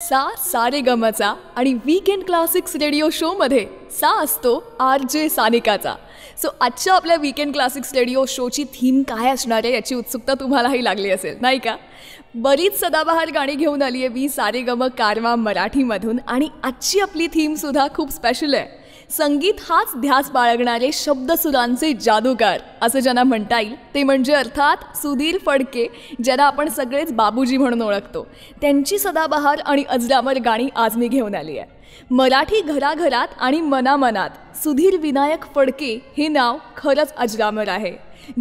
सारे गमचा आणि weekend classics radio show मध्ये असतो आर.जे. सानिकाचा. सो आजच्या आपल्या वीकेंड क्लासिक्स रेडिओ शोची थीम काय असणार आहे याची उत्सुकता तुम्हालाही लागली असेल नाही का. बरीच सदाबहार गाणी घेऊन आली आहे मी सारे गम कारवा मराठीमधून आणि आजची आपली थीम सुद्धा खूप स्पेशल आहे. संगीत हाच ध्यास बाळगणारे शब्दसुरांचे जादूगार असं ज्यांना म्हणता येईल ते म्हणजे अर्थात सुधीर फडके, ज्यांना आपण सगळेच बाबूजी म्हणून ओळखतो. त्यांची सदाबहार आणि अजरामर गाणी आज मी घेऊन आली आहे. मराठी घराघरात आणि मनामनात सुधीर विनायक फडके हे नाव खरंच अजरामर आहे.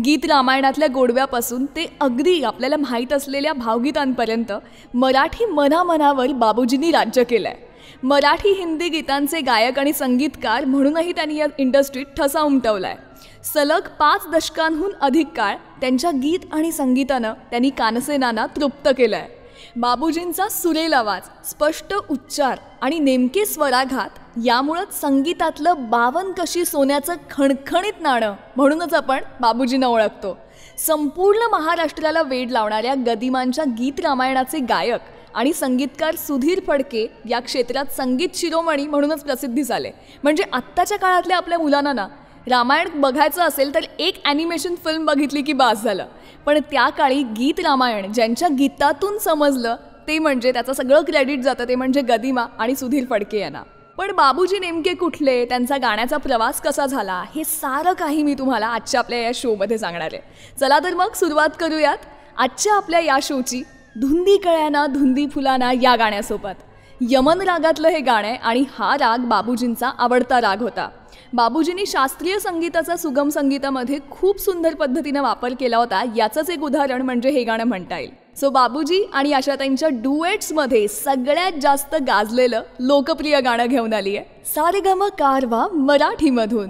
गीत रामायणातल्या गोडव्यापासून ते अगदी आपल्याला माहीत असलेल्या भावगीतांपर्यंत मराठी मनामनावर बाबूजींनी राज्य केलं आहे. मराठी हिंदी गीतांचे गायक आणि संगीतकार म्हणूनही त्यांनी या इंडस्ट्रीत ठसा उमटवला आहे. सलग 5 दशकांहून अधिक काळ त्यांच्या गीत आणि संगीतानं त्यांनी कानसेनांना तृप्त केलं आहे. बाबूजींचा सुरेल आवाज, स्पष्ट उच्चार आणि नेमके स्वराघात यामुळंच संगीतातलं 52 कशी सोन्याचं खणखणीत नाणं म्हणूनच आपण बाबूजींना ओळखतो. संपूर्ण महाराष्ट्राला वेड लावणाऱ्या गदिमांच्या गीत रामायणाचे गायक आणि संगीतकार सुधीर फडके या क्षेत्रात संगीत शिरोमणी म्हणूनच प्रसिद्धी झाले. म्हणजे आत्ताच्या काळातल्या आपल्या मुलांना ना रामायण बघायचं असेल तर एक ॲनिमेशन फिल्म बघितली की बास झालं. पण त्या काळी गीत रामायण ज्यांच्या गीतातून समजलं ते म्हणजे त्याचं सगळं क्रेडिट जातं ते म्हणजे गदिमा आणि सुधीर फडके यांना. पण बाबूजी नेमके कुठले, त्यांचा गाण्याचा प्रवास कसा झाला, हे सारं काही मी तुम्हाला आजच्या आपल्या या शोमध्ये सांगणार आहे. चला तर मग सुरुवात करूयात आजच्या आपल्या या शोची धुंदी कळ्याना धुंदी फुलाना या गाण्यासोबत. यमन रागातलं हे गाणं आणि हा राग बाबूजींचा आवडता राग होता. बाबूजींनी शास्त्रीय संगीताचा सुगम संगीतामध्ये खूप सुंदर पद्धतीनं वापर केला होता. याचंच एक उदाहरण म्हणजे हे गाणं म्हणता येईल. सो बाबूजी आणि आशाताईंच्या डुएट्समध्ये सगळ्यात जास्त गाजलेलं लोकप्रिय गाणं घेऊन आली आहे सारेगम कारवा मराठीमधून.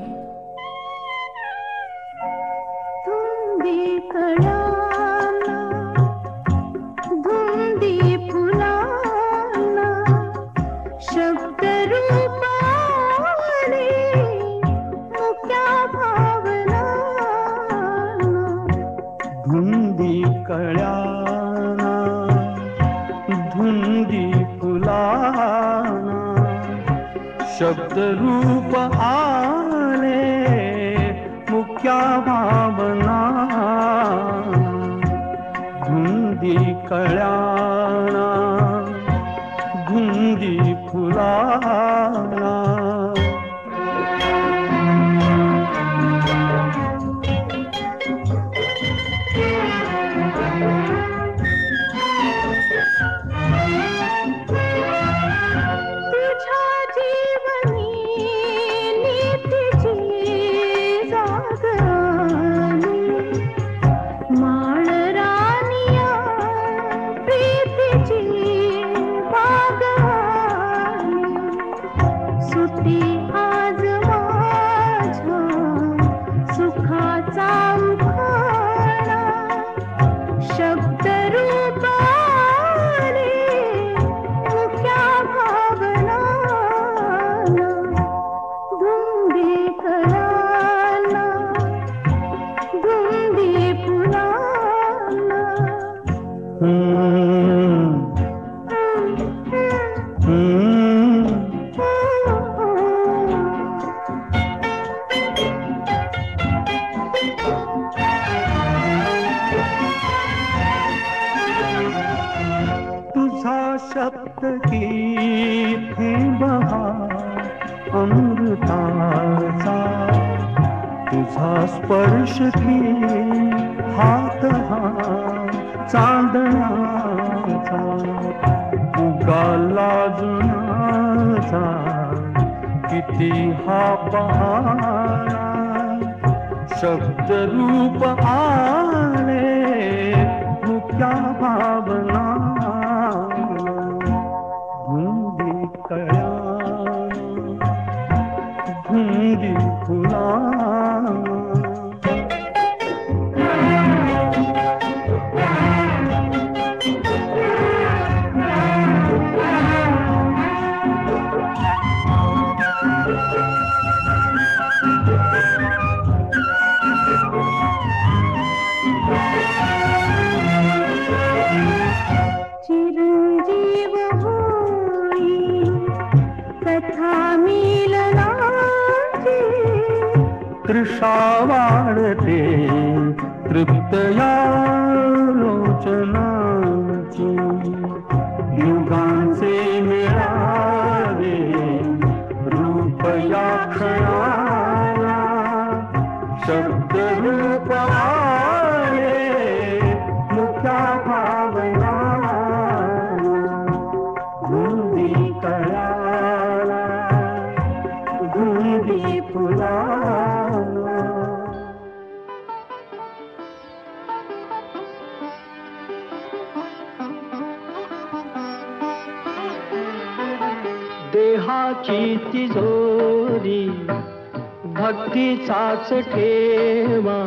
धुंदी कळ्याना धुंदी फुलाना शब्दरूप आले मुख्या भावना. धुंदी कळ्याना धुंदी फुलाना तुझा स्पर्श की हात हा चांदण्याचा उगाला जुनाचा किती हा पहारा. शब्दरूप आले मुख्या भावना. धुंदी कळ्याना धुंदी फुलाना तृषा वाढते तृप्त या लोचनाची युगांचे मिळावे रूप या क्षणाला शब्द रूप आले मुख्या भावना गुंदी कळाला गुंदी फुलाला देहाची तिजोरी भक्तीचाच ठेवा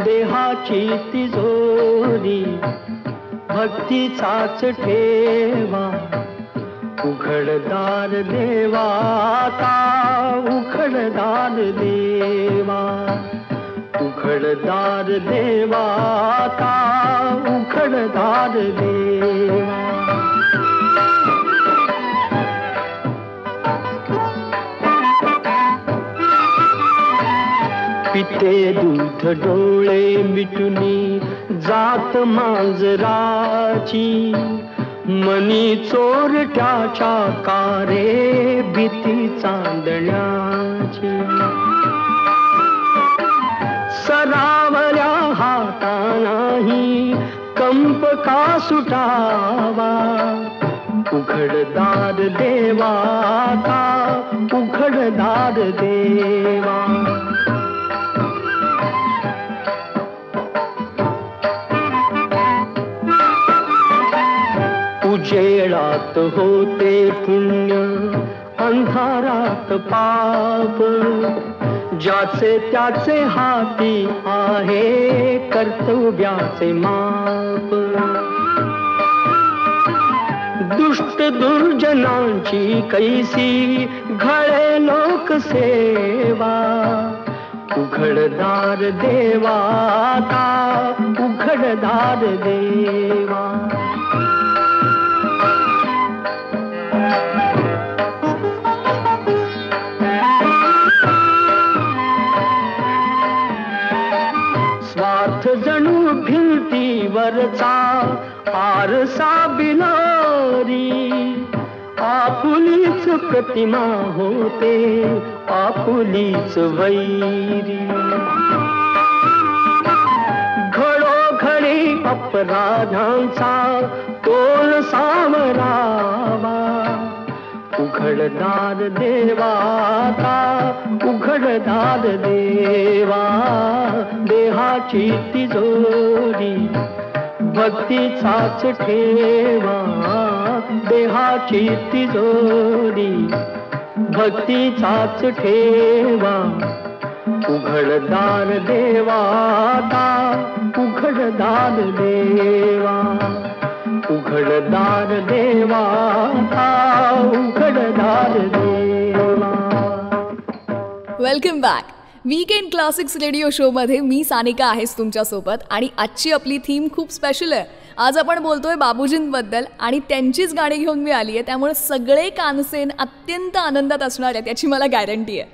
देहाची तिजोरी भक्तीचाच ठेवा उघडदार देवा आता उघडदार देवा उघडदार देवा आता उघडदार देवा पिते दूध डोळे मिटुनी जात मांजराची मनी चोरट्याच्या कारे भीती चांदण्याची सरावल्या हातानाही कंप का सुटावा उघडदार देवा का उघडदार देवा उजेडात होते पुण्य अंधारात पाप ज्याचे त्याचे हाती आहे कर्तव्याचे माप दुष्ट दुर्जनांची कैसी घळे लोकसेवा उघडदार देवा आता उघडदार देवा स्वार्थ जणू भिंतीवरचा आरसा बिलारी आपुलीच प्रतिमा होते आपुलीच वैरी घडोघडी अपराधांचा तोल सावरावा उघडदार देवा आता उघडदार देवा देहाची तिजोरी भक्तीचाच ठेवा देहाची तिजोरी भक्तीचाच ठेवा उघडदार देवा आता उघडदार देवा उघडदार देवा आता उघडदार देवा. Welcome back. Weekend classics radio शोमध्ये मी सानिका आहेस तुमच्यासोबत आणि आजची आपली थीम खूप स्पेशल आहे. आज आपण बोलतोय बाबूजींबद्दल आणि त्यांचीच गाणी घेऊन मी आली आहे, त्यामुळे सगळे कानसेन अत्यंत आनंदात असणार आहेत याची मला गॅरंटी आहे.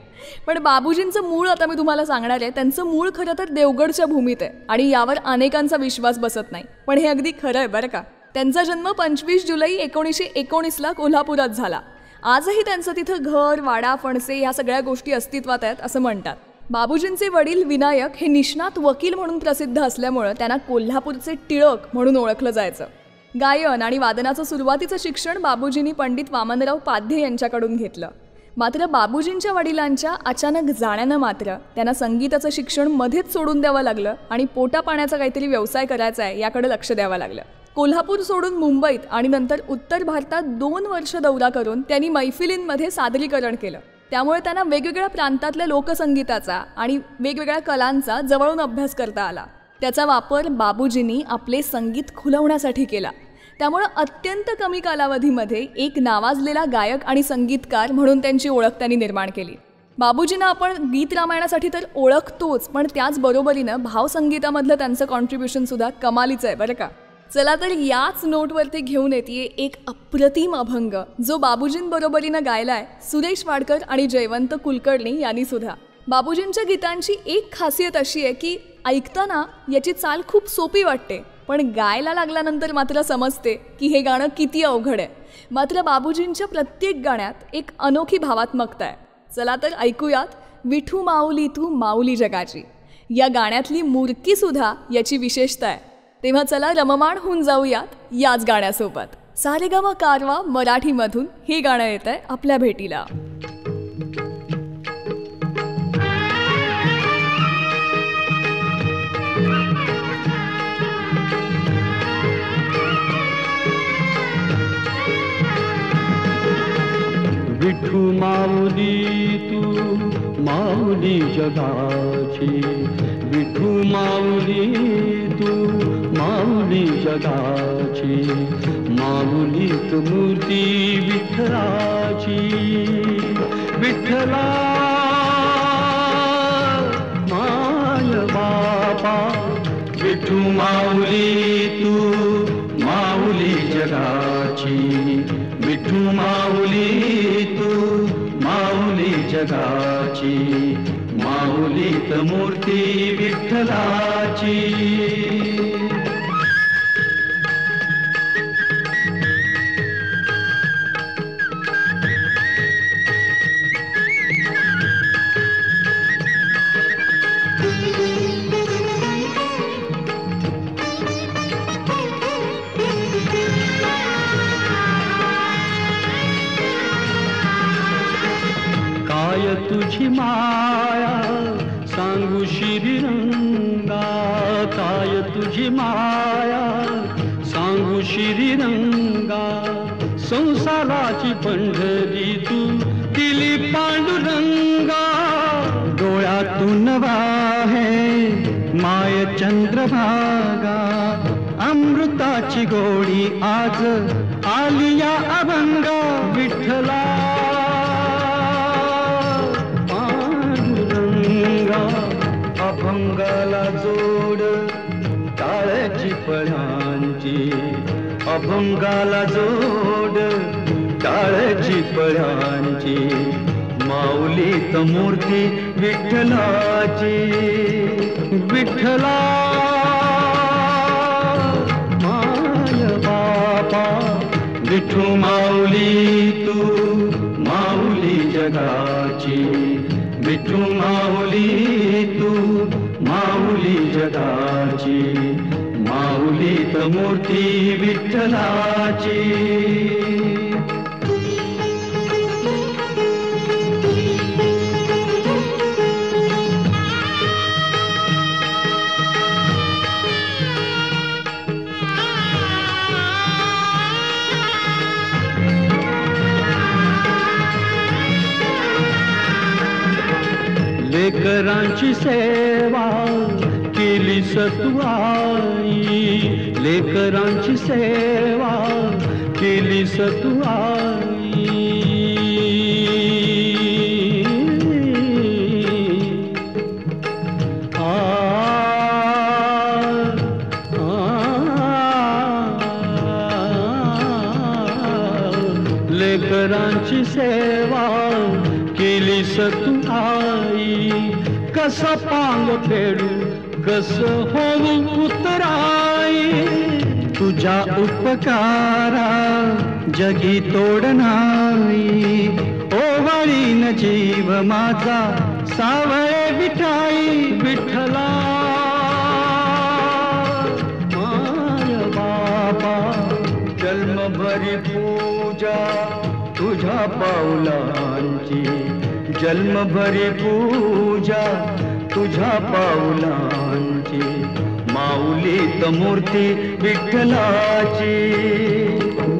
पण बाबूजींचं मूळ आता मी तुम्हाला सांगणार आहे. त्यांचं मूळ खरं तर देवगडच्या भूमीत आहे आणि यावर अनेकांचा विश्वास बसत नाही, पण हे अगदी खरं आहे बरं का. त्यांचा जन्म 25 जुलै 1919ला कोल्हापुरात झाला. आजही त्यांचं तिथं घर, वाडा, फणसे ह्या सगळ्या गोष्टी अस्तित्वात आहेत असं म्हणतात. बाबूजींचे वडील विनायक हे निष्णात वकील म्हणून प्रसिद्ध असल्यामुळं त्यांना कोल्हापूरचे टिळक म्हणून ओळखलं जायचं. गायन आणि वादनाचं सुरुवातीचं शिक्षण बाबूजींनी पंडित वामनराव पाध्ये यांच्याकडून घेतलं. मात्र बाबूजींच्या वडिलांच्या अचानक जाण्यानं मात्र त्यांना संगीताचं शिक्षण मध्येच सोडून द्यावं लागलं आणि पोटापाण्याचा काहीतरी व्यवसाय करायचा आहे याकडे लक्ष द्यावं लागलं. कोल्हापूर सोडून मुंबईत आणि नंतर उत्तर भारतात 2 वर्ष दौरा करून त्यांनी मैफिलींमध्ये सादरीकरण केलं. त्यामुळे त्यांना वेगवेगळ्या प्रांतातल्या लोकसंगीताचा आणि वेगवेगळ्या कलांचा जवळून अभ्यास करता आला. त्याचा वापर बाबूजींनी आपले संगीत खुलवण्यासाठी केला. त्यामुळं अत्यंत कमी कालावधीमध्ये एक नावाजलेला गायक आणि संगीतकार म्हणून त्यांची ओळख त्यांनी निर्माण केली. बाबूजींना आपण गीत रामायणासाठी तर ओळखतोच, पण त्याचबरोबरीनं भावसंगीतामधलं त्यांचं कॉन्ट्रीब्युशनसुद्धा कमालीचं आहे बरं का. चला तर याच नोटवरती घेऊन येते एक अप्रतिम अभंग जो बाबूजींबरोबरीनं गायलाय सुरेश वाडकर आणि जयवंत कुलकर्णी यांनी सुद्धा. बाबूजींच्या गीतांची एक खासियत अशी आहे की ऐकताना याची चाल खूप सोपी वाटते, पण गायला लागल्यानंतर मात्र समजते की हे गाणं किती अवघड आहे. मात्र बाबूजींच्या प्रत्येक गाण्यात एक अनोखी भावात्मकता आहे. चला तर ऐकूयात विठू माऊली तू माऊली जगाची. या गाण्यातली मुरकीसुद्धा याची विशेषता आहे. तेव्हा चला रममाण होऊन जाऊयात याच गाण्यासोबत. सारेगम कारवा मराठीमधून हे गाणं येत आहे आपल्या भेटीला. विठू माऊली तू माऊली जगाची, विठू माऊली तू माऊली जगाची, माऊलीत मूर्ती विठ्ठलाची. विठ्ठला माय बापा, विठू माऊली तू माऊली जगाची, विठू माऊली तू माऊली जगाची, माऊलीत मूर्ती विठ्ठलाची. काय तुझी माया सांगू श्रीरंगा, काय तुझी माया सांगू श्रीरंगा, संसाराची पंढरी तू दिली पांडुरंगा. डोळ्यातून वाहे माय चंद्रभागा, अमृताची गोडी आज आली या अभंगा. विठ्ठला अभंगाला जोड टाळ्याची पळ्यांची, अभंगाला जोड टाळ्याची पळ्यांची, माऊलीत मूर्ती विठ्ठलाची. विठ्ठला माय बापा, विठू माऊली तू माऊली जगाची, विठू माऊली तू माऊली जगाची, माऊलीत मूर्ती विठ्ठलाची. लेकरांची सेवा केली सतू आई, लेकरांची सेवा केली सतू आई. लेकरांची सेवा केली सतू आई. कसा पांग फेडू कस होऊ उतराई, तुझ्या उपकारा जगी तोड नाही. ओवाळीन जीव माझा सावळे विठाई. विठ्ठला माय बाबा, जन्मभरी पूजा तुझ्या पाऊलांची, जन्मभरी पूजा तुझ्या पाऊलांची, माऊलीत मूर्ती विठ्ठलाची.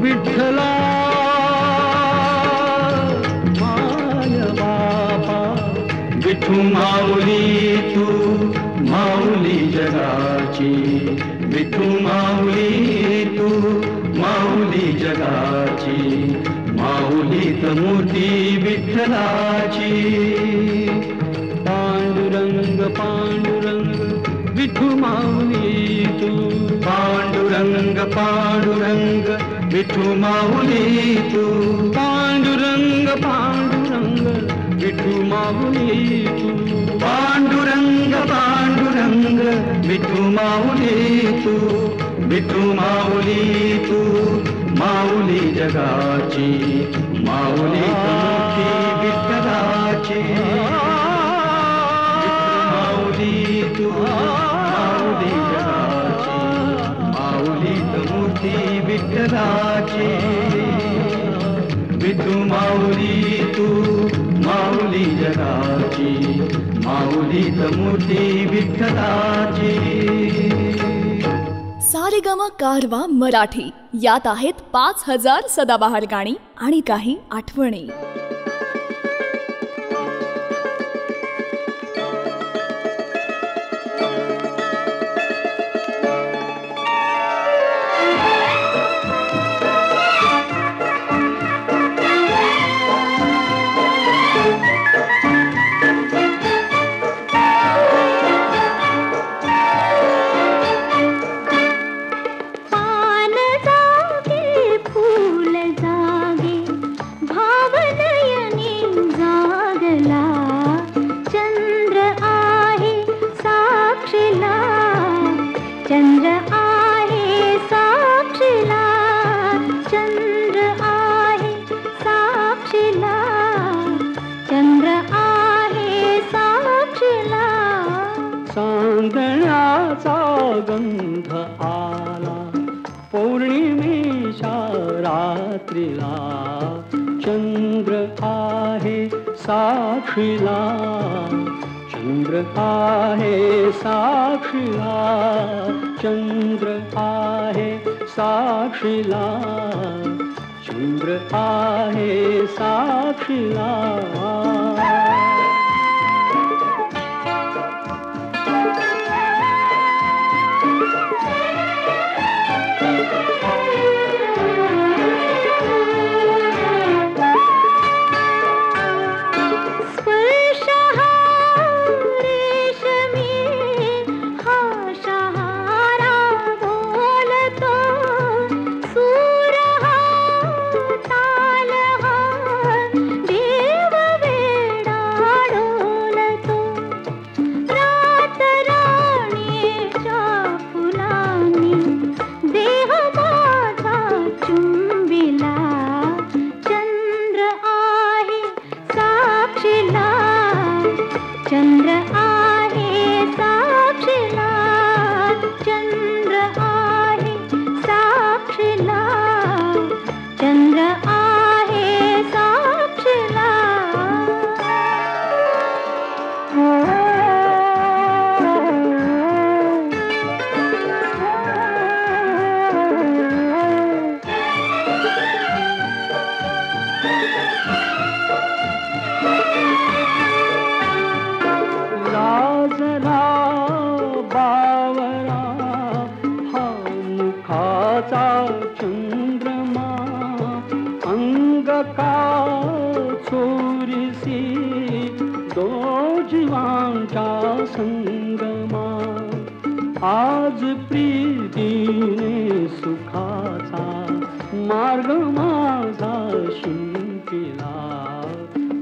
विठ्ठला माय बापा, विठू माऊली तू माऊली जगाची, विठू माऊली तू माऊली जगाची, माऊलीत मूर्ती विठ्ठलाची. पांडुरंग पांडुरंग विठू माऊली तू, पांडुरंग पांडुरंग विठू माऊली तू, पांडुरंग पांडुरंग विठू माऊली तू. विठू माऊली तू, विठू माऊली तू, माऊली जगाची, माऊली मोठी विठ्ठलाची. माऊली तू, माऊली जगाची, माऊली मोठी विठ्ठलाची. विठू माऊली तू, माऊली जगाची, माऊली मोठी विठ्ठलाची. सारेगमा कारवा मराठी यात आहेत 5000 सदाबहार गाणी आणि काही आठवणी. चांदण्याचा गंध आला पौर्णिमेच्या रात्रीला, चंद्र आहे साक्षीला, चंद्र आहे साक्षीला, चंद्र आहे साक्षीला, चंद्र आहे साक्षीला. चंद्रमा अंग का चोरीसी दो जीवांचा संगमा, आज प्रीतीने सुखाचा मार्ग माझा शिंपिला,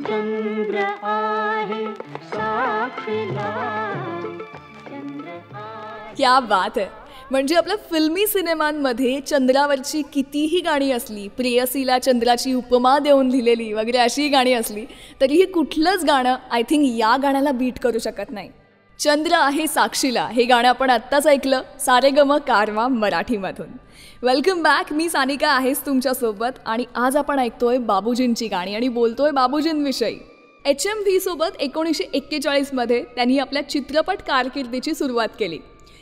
चंद्र आहे साक्षीला. क्या बात आहे. म्हणजे आपल्या फिल्मी सिनेमांमध्ये चंद्रावरची कितीही गाणी असली, प्रेयसीला चंद्राची उपमा देऊन लिहिलेली वगैरे अशी गाणी असली, तरीही कुठलंच गाणं आय थिंक या गाण्याला बीट करू शकत नाही. चंद्र आहे साक्षीला हे गाणं आपण आत्ताच ऐकलं सारेगम कारवा मराठीमधून. Welcome back. मी सानिका आहेच तुमच्यासोबत आणि आज आपण ऐकतोय बाबूजींची गाणी आणि बोलतोय बाबूजींविषयी. HMV सोबत 1941मध्ये त्यांनी आपल्या चित्रपट कारकिर्दीची सुरुवात केली.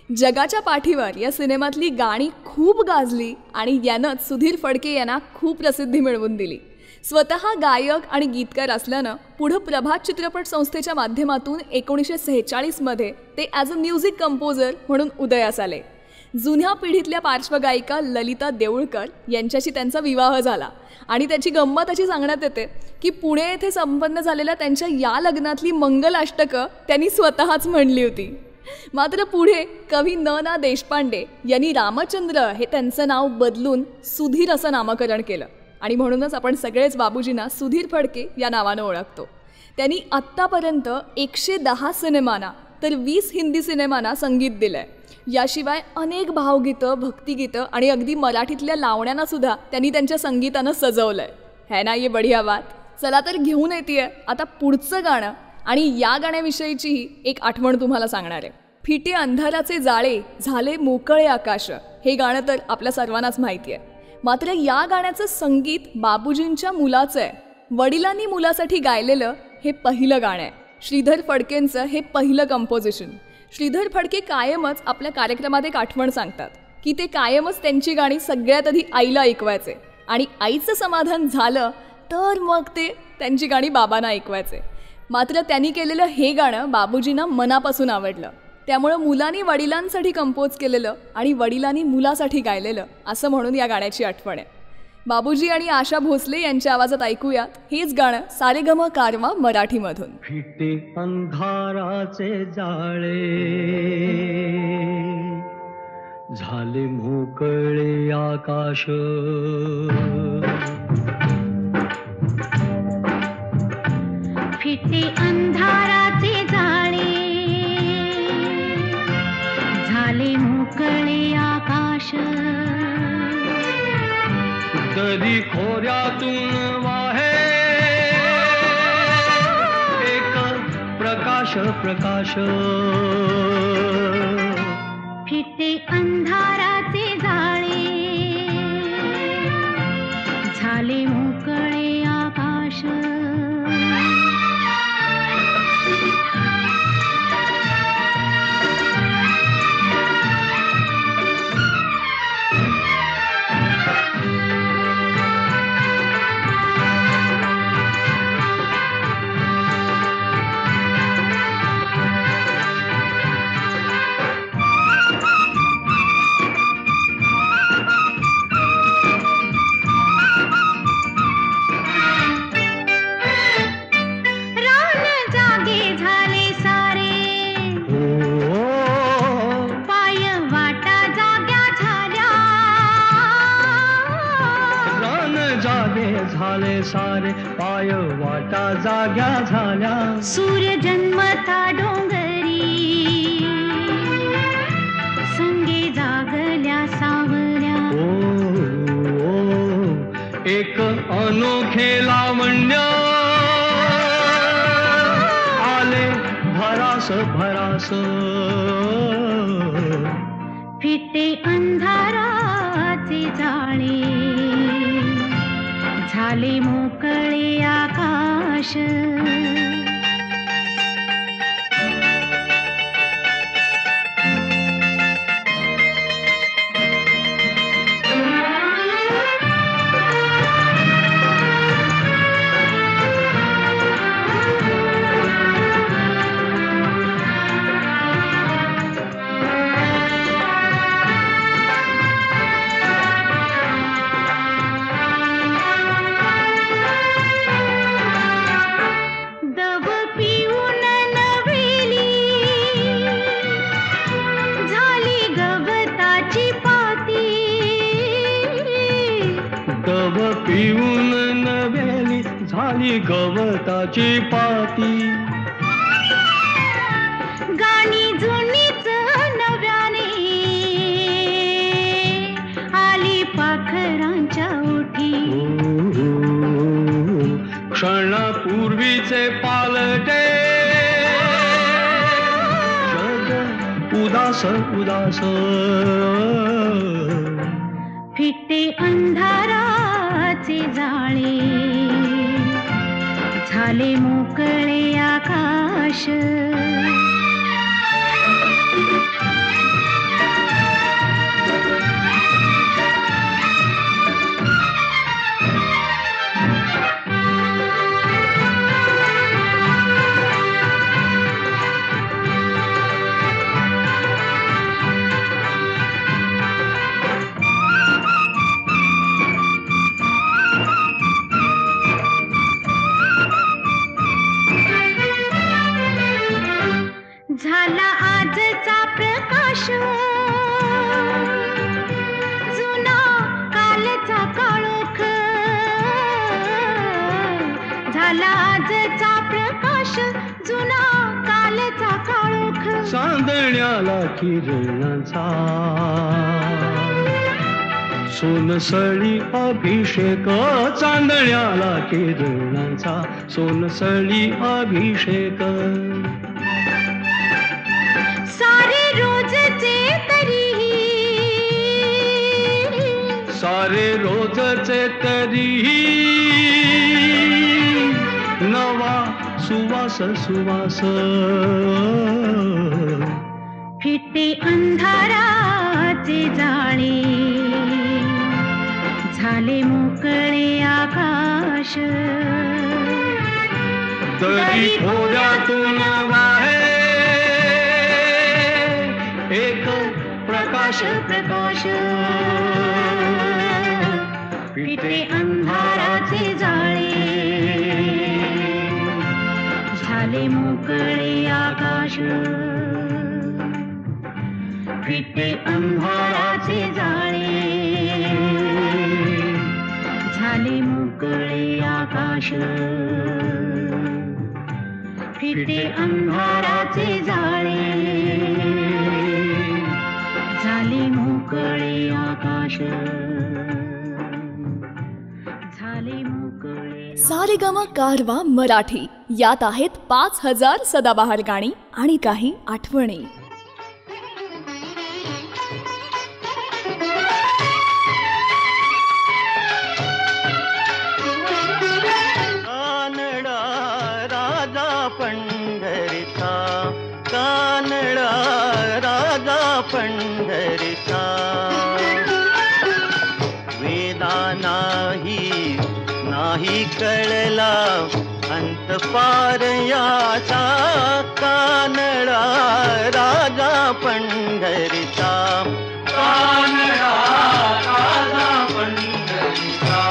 जगाच्या पाठीवर या सिनेमातली गाणी खूप गाजली आणि यानंच सुधीर फडके यांना खूप प्रसिद्धी मिळवून दिली. स्वतः गायक आणि गीतकार असल्यानं पुढं प्रभात चित्रपट संस्थेच्या माध्यमातून 1946मध्ये ते ॲज अ म्युझिक कंपोजर म्हणून उदयास आले. जुन्या पिढीतल्या पार्श्वगायिका ललिता देऊळकर यांच्याशी त्यांचा विवाह झाला आणि त्याची गंमत अशी सांगण्यात येते की पुणे येथे संपन्न झालेल्या त्यांच्या या लग्नातली मंगलाष्टकं त्यांनी स्वतःच म्हणली होती. मात्र पुढे कवी न. देशपांडे यांनी रामचंद्र हे त्यांचं नाव बदलून सुधीर असं नामकरण केलं आणि म्हणूनच आपण सगळेच बाबूजींना सुधीर फडके या नावानं ओळखतो. त्यांनी आत्तापर्यंत 110 सिनेमांना तर 20 हिंदी सिनेमांना संगीत दिलंय. याशिवाय अनेक भावगीतं, भक्तिगीतं आणि अगदी मराठीतल्या लावण्यांना सुद्धा त्यांनी त्यांच्या संगीतानं सजवलंय. है ना ये बढिया बात. चला तर घेऊन येतेय आता पुढचं गाणं आणि या गाण्याविषयीचीही एक आठवण तुम्हाला सांगणार आहे. फिटे अंधाराचे जाळे झाले मोकळे आकाश हे गाणं तर आपल्या सर्वांनाच माहिती आहे. मात्र या गाण्याचं संगीत बाबूजींच्या मुलाचं आहे. वडिलांनी मुलासाठी गायलेलं हे पहिलं गाणं आहे. श्रीधर फडकेंचं हे पहिलं कंपोजिशन. श्रीधर फडके कायमच आपल्या कार्यक्रमात एक आठवण सांगतात की ते कायमच त्यांची गाणी सगळ्यात आधी आईला ऐकवायचे आणि आईचं समाधान झालं तर मग ते त्यांची गाणी बाबांना ऐकवायचे. मात्र त्यांनी केलेलं हे गाणं बाबूजींना मनापासून आवडलं. त्यामुळं मुलांनी वडिलांसाठी कंपोज केलेलं आणि वडिलांनी मुलासाठी गायलेलं असं म्हणून या गाण्याची आठवण आहे. बाबूजी आणि आशा भोसले यांच्या आवाजात ऐकूयात हेच गाणं सारेगम कारवा मराठीमधून. फिटे अंधाराचे जाळे झाले मोकळे आकाश फिटे अंधाराचे जाळे झाले मोकळे आकाश दरी खोऱ्यातून वाहे एक प्रकाश प्रकाश फिटे अंधाराचे जाळे झाले मोकळे आकाश झाले सारे पाय वाटा जाग्या झाल्या सूर्य जन्मता डोंगरी संगे जागल्या सावल्या एक अनोखे लावण्य आले भरास भरास फिटे अंधाराचे जाळे झाले मोकळे आकाश पिऊन नव्याली झाली गवताची पाती गाणी जुनीच नव्याने आली पाखरांच्या ओठी क्षणापूर्वीचे पालटे जग उदास उदास फिटे अंधाराचे जाळे झाले मोकळे आकाश झाला आजचा प्रकाश जुना कालचा काळोख झाला आजचा प्रकाश जुना कालचा काळोख चांदण्याला किरणाचा सोनसळी अभिषेक चांदण्याला किरणाचा सोनसळी अभिषेक सारे रोजचे तरीही सारे रोजचे तरीही नवा सुवास सुवास फिटे अंधाराचे जाळे झाले मोकळे आकाश तरी थोड्यातून वाहे एक प्रकाश प्रकाश फिटे अंधाराचे जाळे झाले मोकळे आकाश फिटे अंधाराचे जाळे झाले मोकळे आकाश फिटे अंधाराचे जाळे झाले मोकळे आकाश झाले मोकळे. सारेगामा कारवा मराठी यात आहेत 5000 सदाबहार गाणी आणि काही आठवणी. कानडा राजा पंढरीचा कानडा राजा पंढरीचा वेदा नाही कळला अंत पार याचा कानडा राजा पंढरीचा कानडा राजा पंढरीचा.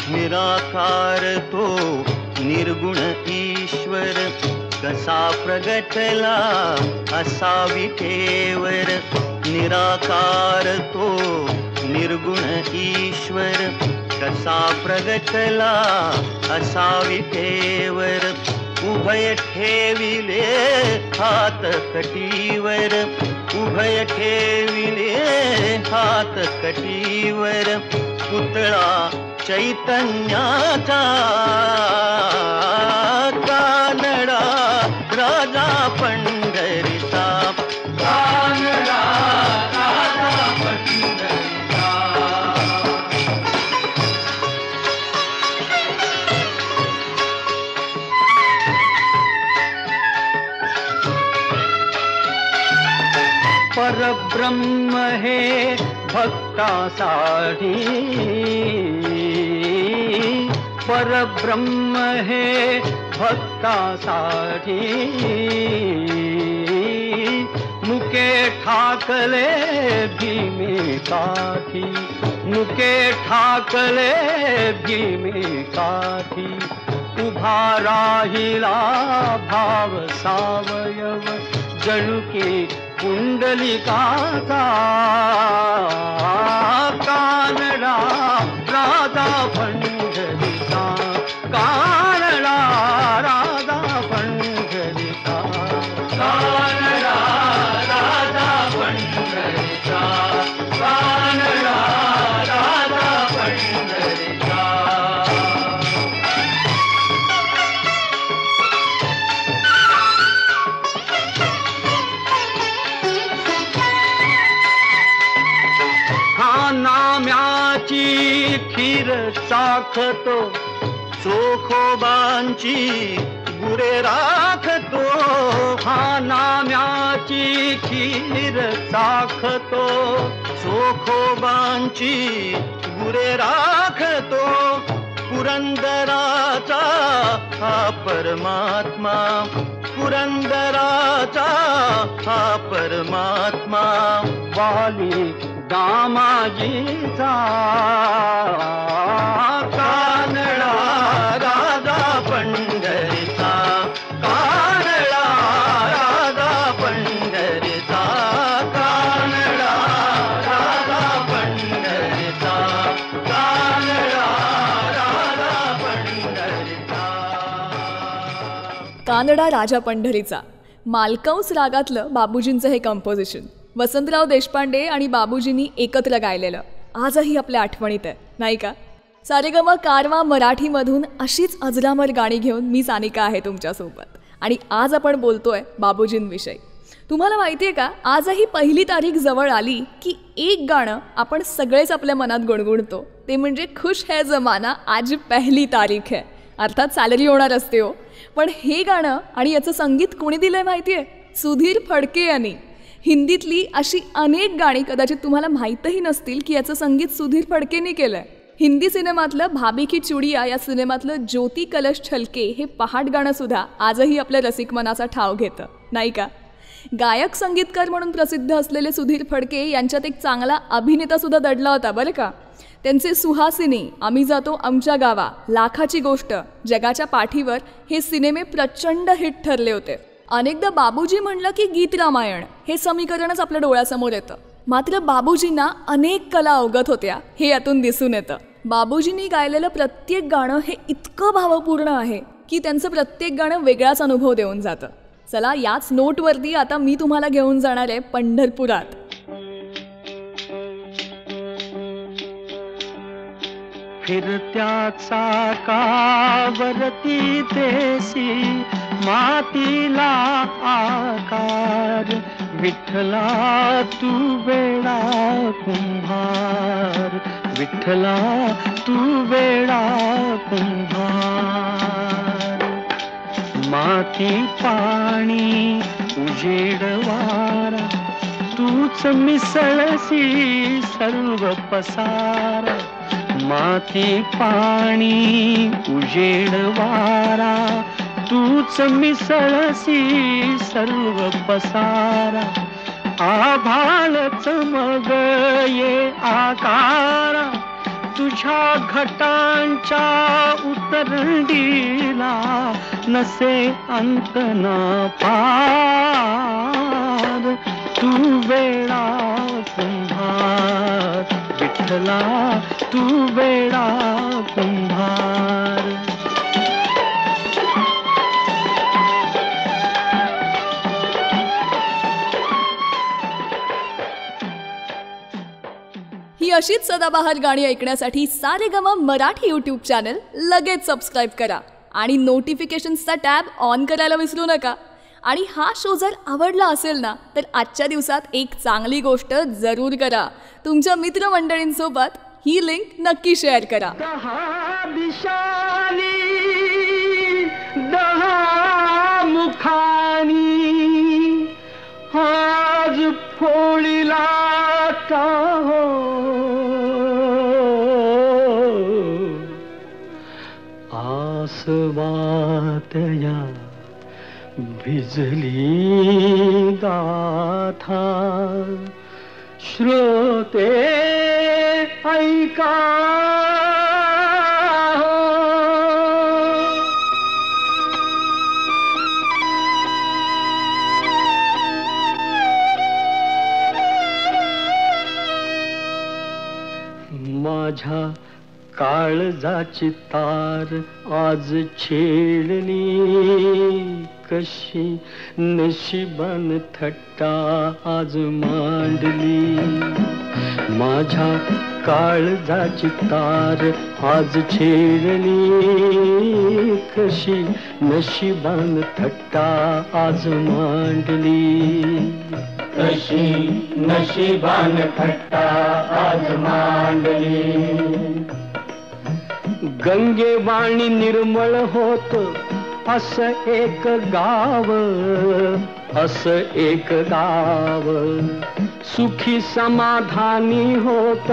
निराकार तो निर्गुण ईश्वर कसा प्रगटला असा विठेवर निराकार तो निर्गुण ईश्वर कसा प्रगटला असा विठेवर उभय ठेविले हात कटीवर उभय ठेविले हात कटीवर पुतळा चैतन्याचा कानडा राजा पंढरीचा कानडा राजा पंढरीचा. परब्रह्म हे भक्तासाठी परब्रह्म हे भक्तासाठी मुके ठाकले भीमेकाठी मुके ठाकले भीमेकाठी उभा राहिला भाव सावयव जणुके कुंडलिकाचा कानडा राजा पंढरीचा कानडा राजा पंढरीचा कानडा राजा पंढरीचा कानडा राजा पंढरीचा. नाम्याची खीर चाखतो चोखोबांची गुरे राखतो हा नाम्याची खीर चाखतो चोखोबांची गुरे राखतो पुरंदराचा हा परमात्मा पुरंदराचा हा परमात्मा वाली दामाजीचा कानडा राजा पंढरीचा कानडा राजा पंढरीचा कानडा राजा पंढरीचा मालकंस रागातलं बाबूजींचं हे कंपोजिशन वसंतराव देशपांडे आणि बाबूजींनी एकत्र गायलेलं आजही आपल्या आठवणीत आहे, नाही का? सारेगम कारवा मराठीमधून अशीच अजरामर गाणी घेऊन मी सानिका आहे तुमच्यासोबत. आणि आज आपण बोलतोय बाबूजींविषयी. तुम्हाला माहिती आहे का, आजही 1 तारीख जवळ आली की एक गाणं आपण सगळेच आपल्या मनात गुणगुणतो, ते म्हणजे खुश है जमाना आज 1 तारीख है. अर्थात सॅलरी होणार असते हो, पण हे गाणं आणि याचं संगीत कोणी दिलंय माहिती आहे? सुधीर फडके यांनी. हिंदीतली अशी अनेक गाणी कदाचित तुम्हाला माहीतही नसतील की याचं संगीत सुधीर फडकेंनी केलंय. हिंदी सिनेमातलं भाभी की चुडिया या सिनेमातलं ज्योती कलश छलके हे पहाट गाणं सुद्धा आजही आपल्या रसिक मनाचा ठाव घेतं, नाही का? गायक संगीतकार म्हणून प्रसिद्ध असलेले सुधीर फडके यांच्यात एक चांगला अभिनेता सुद्धा दडला होता बरं का. त्यांचे सुहासिनी, आम्ही जातो आमच्या गावा, लाखाची गोष्ट, जगाच्या पाठीवर हे सिनेमे प्रचंड हिट ठरले होते. अनेकदा बाबूजी म्हणलं की गीत रामायण हे समीकरणच आपल्या डोळ्यासमोर येतं. मात्र बाबूजींना अनेक कला अवगत होत्या हे यातून दिसून येतं. बाबूजींनी गायलेलं प्रत्येक गाणं हे इतकं भावपूर्ण आहे की त्यांचं प्रत्येक गाणं वेगळाच अनुभव देऊन जातं. चला याच नोटवरती आता मी तुम्हाला घेऊन जाणार आहे पंढरपुरात. फिरत्या चाकावरती देसी मातीला आकार, विठ्ठला तू वेडा कुंभार, विठ्ठला तू वेडा कुंभार. माती पाणी उजेड वारा, तूच मिसळसी सर्व पसारा. माती पाणी उजेड वारा, तूच मिसळसी सर्व पसारा. आभाळच मग ये आकारा, तुझ्या घटांच्या उतरंडीला नसे अंत ना पार. तू वेडा कुंभार, विठ्ठला तू वेडा कुंभार. ही अशीच सदाबहार गाणी ऐकण्यासाठी सारेगम मराठी यूट्यूब चॅनल लगेच सबस्क्राईब करा आणि नोटिफिकेशन्सचा टॅब ऑन करायला विसरू नका. आणि हा शो जर आवडला असेल ना तर आजच्या दिवसात एक चांगली गोष्ट जरूर करा. तुमच्या मित्रमंडळींसोबत ही लिंक नक्की शेअर करा. 10 दिशानी 10 मुखानी आज फोळीला हो. आसवातया भिजली गाथा, श्रोते ऐका. माझ्या काळजाची तार आज छेडली, कशी नशिबान थट्टा आज मांडली. माझ्या काळजाची तार आज छेडली, कशी नशिबान थट्टा आज मांडली. कशी नशिबान थट्टा आज मांडली. गंगेवाणी निर्मळ होत असं एक गाव, असं एक गाव. सुखी समाधानी होत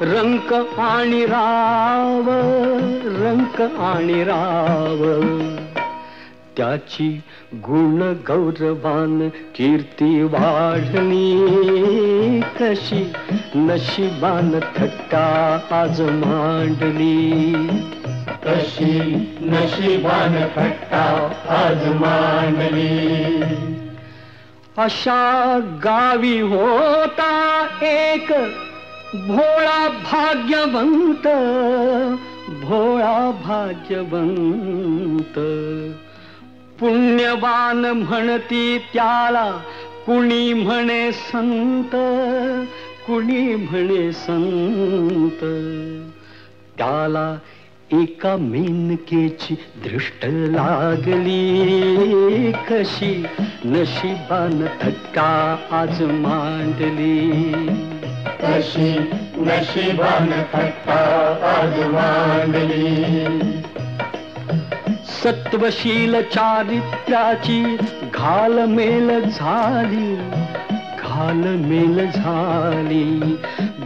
रंक आणि राव, रंक आणि राव. त्याची गुण गौरवान कीर्ती वाढली, कशी नशिबान थट्टा आज मांडली. कशी नशिबान थट्टा आज मांडली. अशा गावी होता एक भोळा भाग्यवंत, भोळा भाग्यवंत. पुण्यवान म्हणती त्याला, कुणी म्हणे संत, कुणी म्हणे संत. त्याला एका मेनकेची दृष्ट लागली, कशी नशिबान थट्टा आज मांडली, कशी नशिबान थट्टा आज मांडली. सत्वशील चारित्र्याची घालमेल झाली, घालमेल झाली.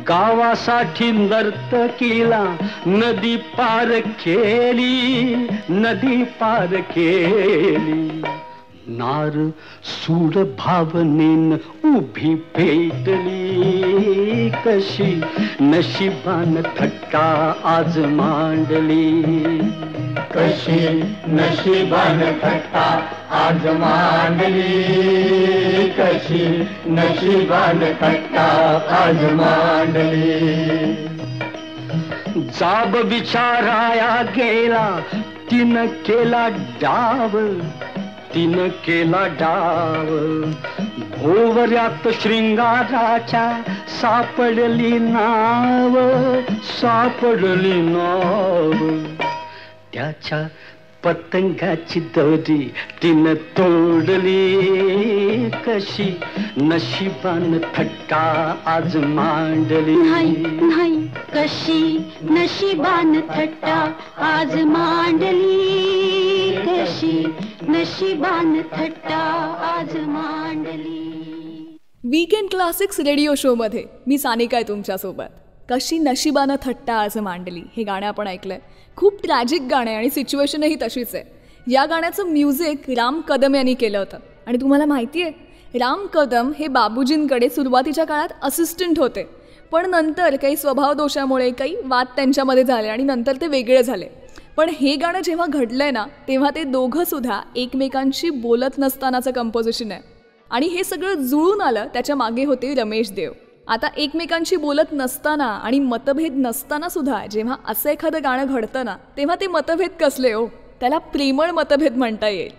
गावासाठी नर्तकीला नदी पार केली, नदी पार केली. नार सूर भावनेन उभी पेटली, कशी नशिबान थट्टा आज मांडली, कशी नशिबान थट्टा आज मांडली, कशी नशिबान थट्टा आज मांडली. जाब विचाराया गेला, तिनं केला डाव, तिनं केला डाव. भोवऱ्यात शृंगाराच्या सापडली नाव, सापडली नाव. त्याच्या पतंगाची दोरी तिनं तोडली, कशी नशिबान थट्टा आज मांडली. नाही नाही, कशी नशिबान थट्टा आज मांडली, कशी नशिबान थट्टा आज मांडली. वीकेंड क्लासिक्स रेडिओ शोमध्ये मी सानिका आहे तुमच्यासोबत. कशी नशिबानं थट्टा आज मांडली हे गाणं आपण ऐकलंय. खूप ट्रॅजिक गाणं आहे आणि सिच्युएशनही तशीच आहे. या गाण्याचं म्युझिक राम कदम यांनी केलं होतं. आणि तुम्हाला माहिती आहे, राम कदम हे बाबूजींकडे सुरुवातीच्या काळात असिस्टंट होते, पण नंतर काही स्वभावदोषामुळे काही वाद त्यांच्यामध्ये झाले आणि नंतर ते वेगळे झाले. पण हे गाणं जेव्हा घडलंय ना, तेव्हा ते दोघंसुद्धा एकमेकांशी बोलत नसतानाचं कंपोजिशन आहे. आणि हे सगळं जुळून आलं त्याच्या मागे होते रमेश देव. आता एकमेकांशी बोलत नसताना आणि मतभेद नसताना सुद्धा जेव्हा असं एखादं गाणं घडतं ना, तेव्हा ते मतभेद कसले हो, त्याला प्रेमळ मतभेद म्हणता येईल.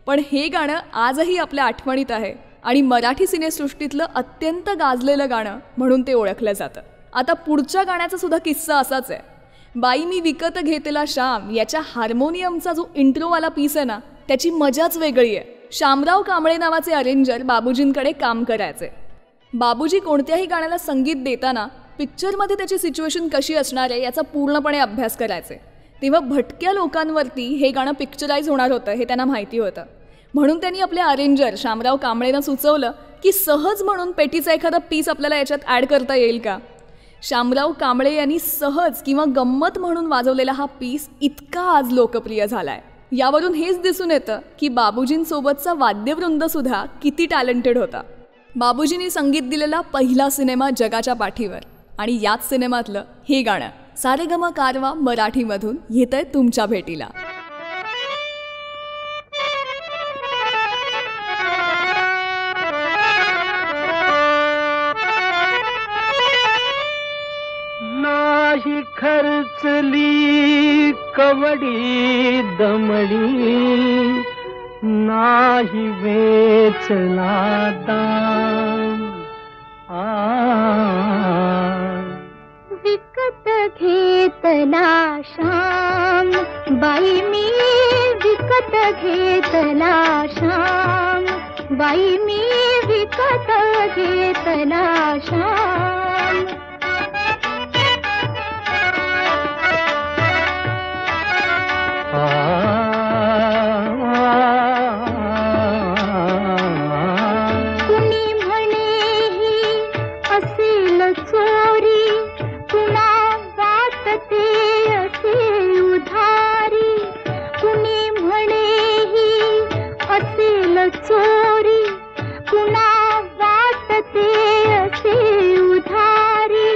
पण हे गाणं आजही आपल्या आठवणीत आहे आणि मराठी सिनेसृष्टीतलं अत्यंत गाजलेलं गाणं म्हणून ते ओळखलं जातं. आता पुढच्या गाण्याचा सुद्धा किस्सा असाच आहे. बाई मी विकत घेतला श्याम याच्या हार्मोनियमचा जो इंट्रोवाला पीस आहे ना, त्याची मजाच वेगळी आहे. शामराव कांबळे नावाचे अरेंजर बाबूजींकडे काम करायचे. बाबूजी कोणत्याही गाण्याला संगीत देताना पिक्चरमध्ये त्याची सिच्युएशन कशी असणार आहे याचा पूर्णपणे अभ्यास करायचे. तेव्हा भटक्या लोकांवरती हे गाणं पिक्चराईज होणार होतं हे त्यांना माहिती होतं. म्हणून त्यांनी आपले अरेंजर शामराव कांबळेंना सुचवलं की सहज म्हणून पेटीचा एखादा पीस आपल्याला याच्यात ॲड करता येईल का. शामराव कांबळे यांनी सहज किंवा गंमत म्हणून वाजवलेला हा पीस इतका आज लोकप्रिय झाला आहे. यावरून हेच दिसून येतं की बाबूजींसोबतचा वाद्यवृंदसुद्धा किती टॅलेंटेड होता. बाबूजींनी संगीत दिलेला पहिला सिनेमा जगाच्या पाठीवर, आणि याच सिनेमातलं हे गाणं सारेगम कारवा मराठीमधून येतंय तुमच्या भेटीला. नाही खर्चली कवडी दमडी, नाही वेचला दाम. विकत घेतला श्याम, बाई मी विकत घेतला श्याम, बाई मी विकत घेतला श्याम. कुणी म्हणे ही असेल चोरी, कुणा वाटते असे उधारी. कुणी म्हणे ही असेल चोरी, कुणा वाटते असे उधारी.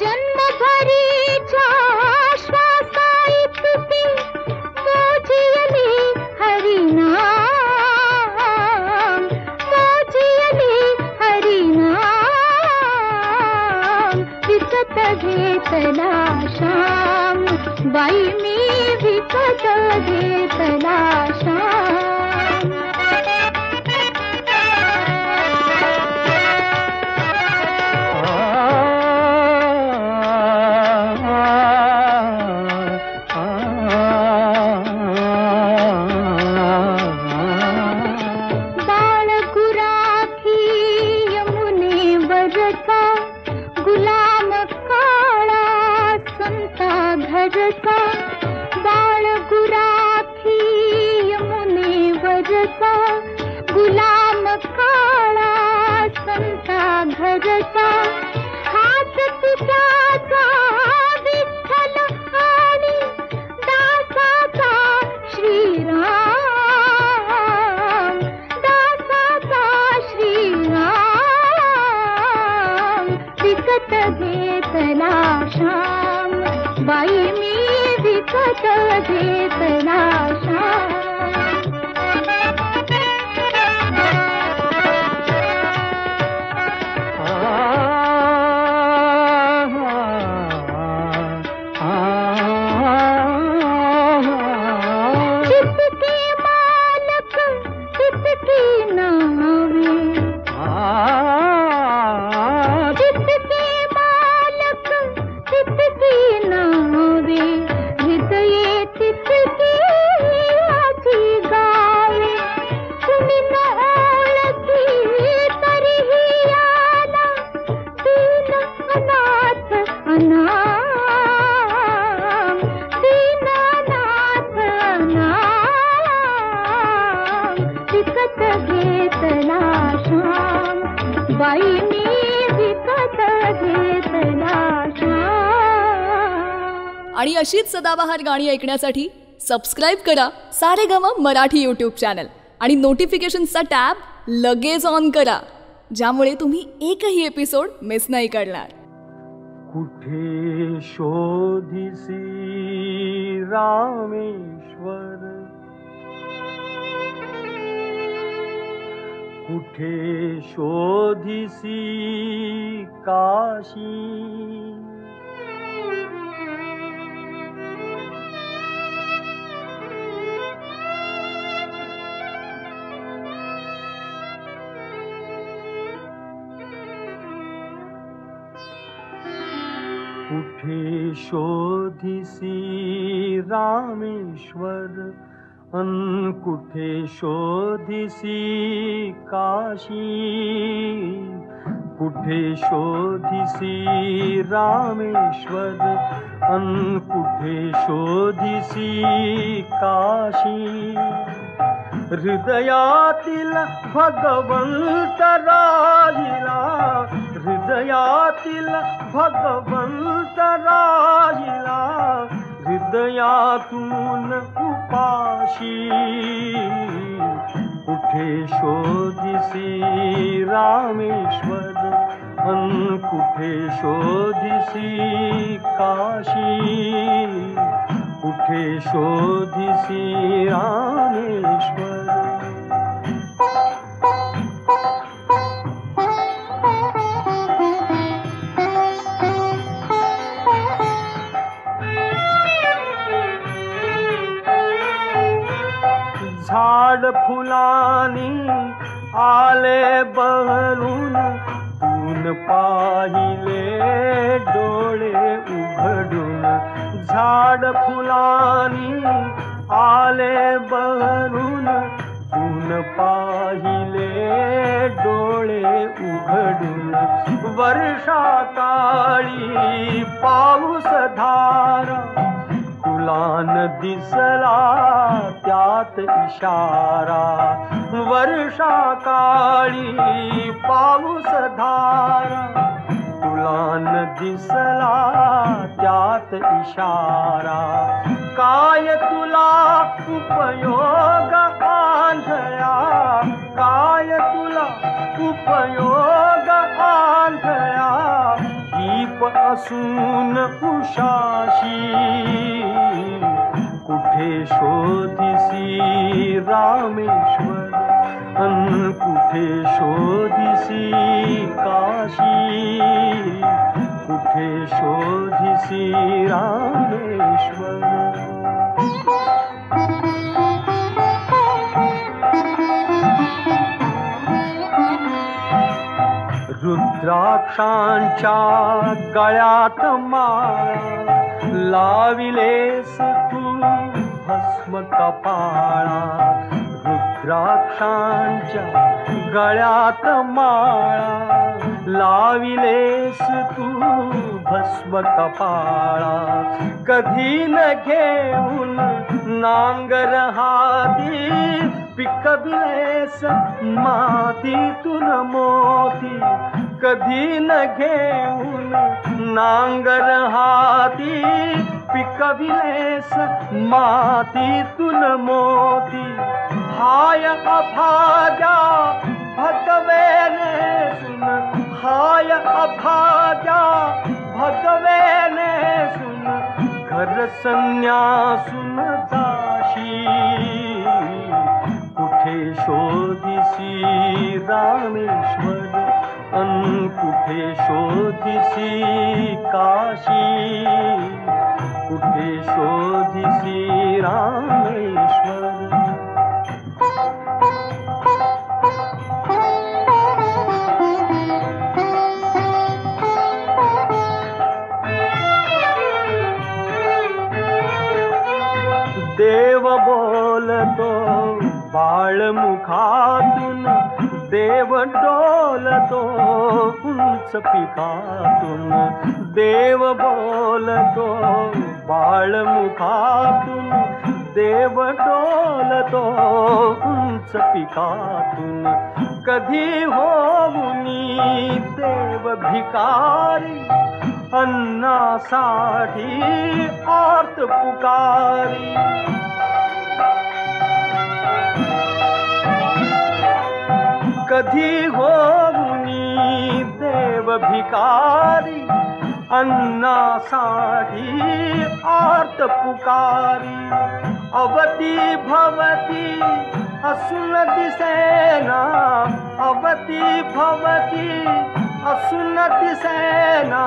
जन्मभरीच्या श्वासा इतकी मोजियली हरिनाम, मोजियली हरिनाम. विकत घेतला श्याम, बाई मी विकत घेतला श्याम. घरचा गुलाम काळा संता घरचा हाच तुझ्याचा विठ्ठल आणि दासाचा श्रीराम दासाचा श्रीराम विकत घेतला श्याम बाई मी विकत घेतला श्याम आणि अशीच सदाबहार गाणी ऐकण्यासाठी सबस्क्राईब करा सारेगम मराठी यूट्यूब चॅनल आणि नोटिफिकेशनचा टॅब लगेच ऑन करा, ज्यामुळे तुम्ही एकही एपिसोड मिस नाही करणार. कुठे शोधिसी रामेश्वर, कुठे शोधिसी काशी, कुठे शोधिसी रामेश्वर, कुठे शोधिसी काशी, कुठे शोधिसी रामेश्वर, कुठे शोधिसी काशी, हृदयातील भगवंत राहिला, हृदयातील भगवंत राहिला, हृदयातून उपाशी, कुठे शोधिसी रामेश्वर, कुठे शोधिसी काशी, कुठे शोधिसी रामेश्वर. झाड फुलानी आले बहरून, ऊन पाहिले डोळे उघडून, झाड फुलानी आले बहरून, ऊन पाहिले डोळे उघडून, वर्षाकाळी पाऊस धारा, फुलान दिसला त्यात इशारा, वर्षाकाळी पाऊस धारा, फुलान दिसला त्यात इशारा, काय तुला उपयोग आंधळा, काय तुला उपयोग आंधळा, दीप असून उषाशी, कुठे शोधिसी रामेश्वर, कुठे शोधिसी काशी, कुठे शोधिसी रामेश्वर. रुद्राक्षांच्या गळ्यात माळा, लाविलेस तू भस्म कपाळा, रुद्राक्षांच्या गळ्यात माळा, लाविलेस तू भस्म कपाळा, कधी न घेऊन नांगर हाती, पिकविलेस मातीतून मोती, कधी न घेऊन नांगर हाती. पिकविलेस मातीतून मोती, हाय अभाग्या भगवेने सुन. हाय अभाग्या भगवेने सुन, घर संन्यासून जाशी. कुठे शोधिसी रामेश्वर, अन कुठे शोधिसी काशी. कुठे शोधिसी रामेश्वर. देव बोलतो बाळमुखातून, देव डोलतो उंच पिकातून. देव बोलतो बाळमुखातून, देव डोलतो उंच पिकातून. कधी होऊनी देव भिकारी, अन्नासाठी आर्त पुकारी. कधी होऊनी देव भिकारी, अन्नासाठी आर्त पुकारी. अवती भवती असून दिसेना, अवती भवती असून दिसेना.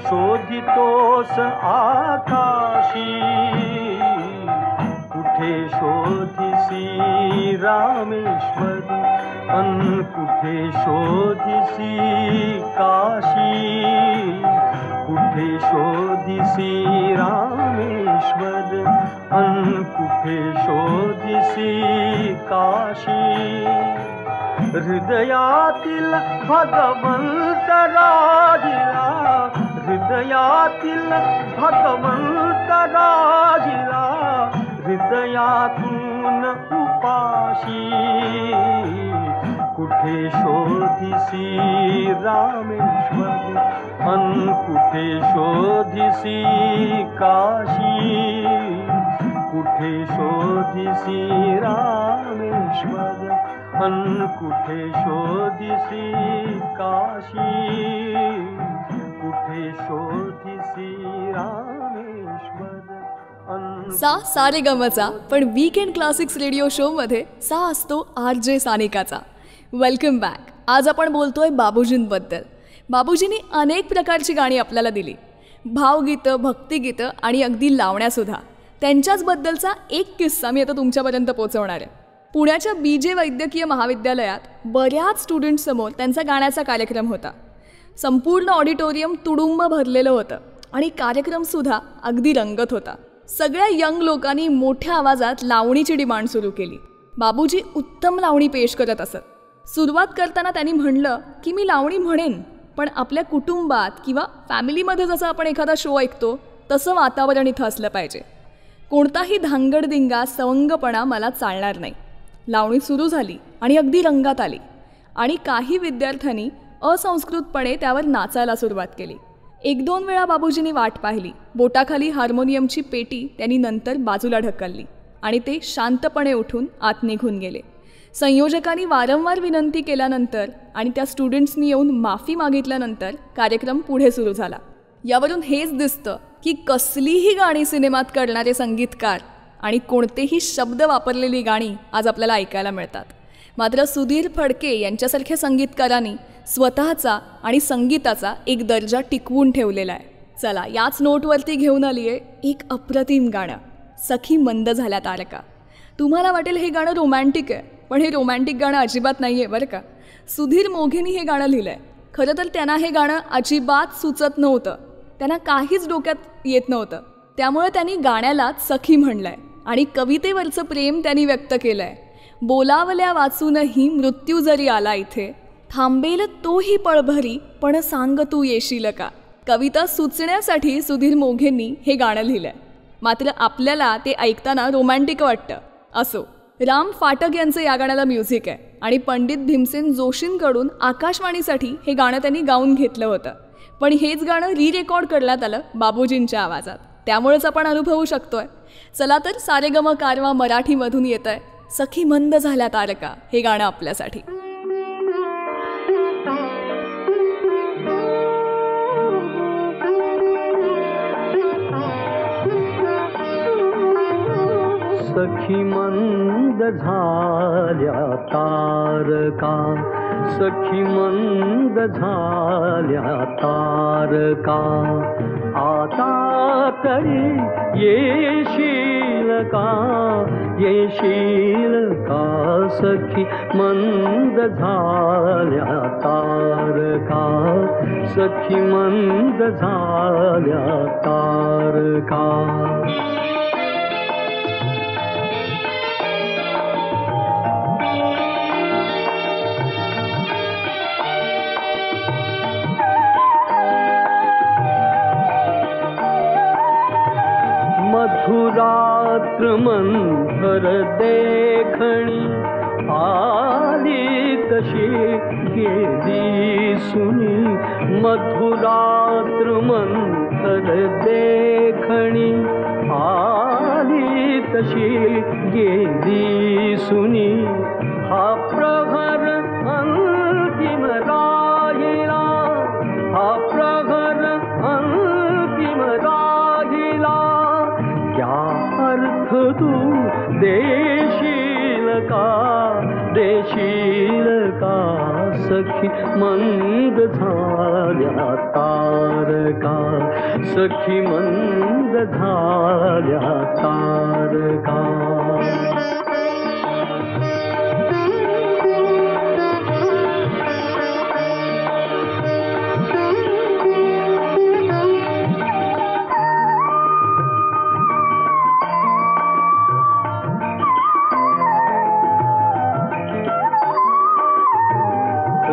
शोधितोस आकाशी, कुठे शोधिसी रामेश्वरी. अन कुठे शोधिसी काशी. कुठे शोधिसी रामेश्वर, अन कुठे शोधिसी काशी. हृदयातील भगवंत राजिला, हृदयातील भगवंत राजिला. हृदयातून उपाशी. कुठे शोधिसी रामेश्वर, अन कुठे शोधिसी काशी. कुठे शोधिसी रामेश्वर, अन कुठे शोधिसी काशी. कुठे शोधिसी रामेश्वर. सा रे गमचा पण वीकेंड क्लासिक्स रेडिओ शो मध्ये सा असतो RJ सानिकाचा. Welcome back. आज आपण बोलतोय बाबूजींबद्दल. बाबूजींनी अनेक प्रकारची गाणी आपल्याला दिली, भावगीतं, भक्तिगीतं आणि अगदी लावण्यासुद्धा. त्यांच्याचबद्दलचा एक किस्सा मी आता तुमच्यापर्यंत पोहोचवणार आहे. पुण्याच्या BJ वैद्यकीय महाविद्यालयात बऱ्याच स्टुडंट्ससमोर त्यांचा गाण्याचा कार्यक्रम होता. संपूर्ण ऑडिटोरियम तुडुंब भरलेलं होतं आणि कार्यक्रमसुद्धा अगदी रंगत होता. सगळ्या यंग लोकांनी मोठ्या आवाजात लावणीची डिमांड सुरू केली. बाबूजी उत्तम लावणी पेश करत असत. सुरुवात करताना त्यांनी म्हणलं की मी लावणी म्हणेन, पण आपल्या कुटुंबात किंवा फॅमिलीमध्ये जसं आपण एखादा शो ऐकतो तसं वातावरण इथं असलं पाहिजे. कोणताही धांगडधिंगा, सवंगपणा मला चालणार नाही. लावणी सुरू झाली आणि अगदी रंगात आली आणि काही विद्यार्थ्यांनी असंस्कृतपणे त्यावर नाचायला सुरुवात केली. 1-2 वेळा बाबूजींनी वाट पाहिली. बोटाखाली हार्मोनियमची पेटी त्यांनी नंतर बाजूला ढकलली आणि ते शांतपणे उठून आत निघून गेले. संयोजकांनी वारंवार विनंती केल्यानंतर आणि त्या स्टुडंट्सनी येऊन माफी मागितल्यानंतर कार्यक्रम पुढे सुरू झाला. यावरून हेच दिसतं की कसलीही गाणी सिनेमात करणारे संगीतकार आणि कोणतेही शब्द वापरलेली गाणी आज आपल्याला ऐकायला मिळतात. मात्र सुधीर फडके यांच्यासारख्या संगीतकारांनी स्वतःचा आणि संगीताचा एक दर्जा टिकवून ठेवलेला आहे. चला याच नोटवरती घेऊन आली आहे एक अप्रतिम गाणं, सखी मंद झाल्या तारका. तुम्हाला वाटेल हे गाणं रोमॅन्टिक आहे, पण हे रोमॅन्टिक गाणं अजिबात नाही आहे बरं का. सुधीर मोघेंनी हे गाणं लिहिलं आहे. खरं तर त्यांना हे गाणं अजिबात सुचत नव्हतं, त्यांना काहीच डोक्यात येत नव्हतं. त्यामुळे त्यांनी गाण्यालाच सखी म्हणलं आहे आणि कवितेवरचं प्रेम त्यांनी व्यक्त केलं आहे. बोलावल्या वाचूनही मृत्यू जरी आला इथे, थांबेल तोही पळभरी, पण सांग तू येशील का. कविता सुचण्यासाठी सुधीर मोघेंनी हे गाणं लिहिलं आहे. मात्र आपल्याला ते ऐकताना रोमॅन्टिक वाटतं. असो, राम फाटक यांचं या गाण्याला म्युझिक आहे आणि पंडित भीमसेन जोशींकडून आकाशवाणीसाठी हे गाणं त्यांनी गाऊन घेतलं होतं. पण हेच गाणं री रेकॉर्ड करण्यात आलं बाबूजींच्या आवाजात, त्यामुळेच आपण अनुभवू शकतोय. चला तर सारेगम कारवा मराठीमधून येत आहे सखी मंद झाल्या तारका हे गाणं आपल्यासाठी. सखी मंद झाल्या तारका, सखी मंद झाल्या तारका, आता तरी येशील का, येशील का, सखी मंद झाल्या तारका, सखी मंद झाल्या तारका. मधुरात्र मंथर देखणी आली तशी गेली सुनी, मधुरात्र मंथर देखणी आली तशी गेली सुनी, हा प्रहर अंतिम राहिला, हा प्रहर अंतिम राहिला, क्या अर्थ तू देशील का, देशील का, सखी मंद झाल्या तारका, सखी मंद झाल्या तारका.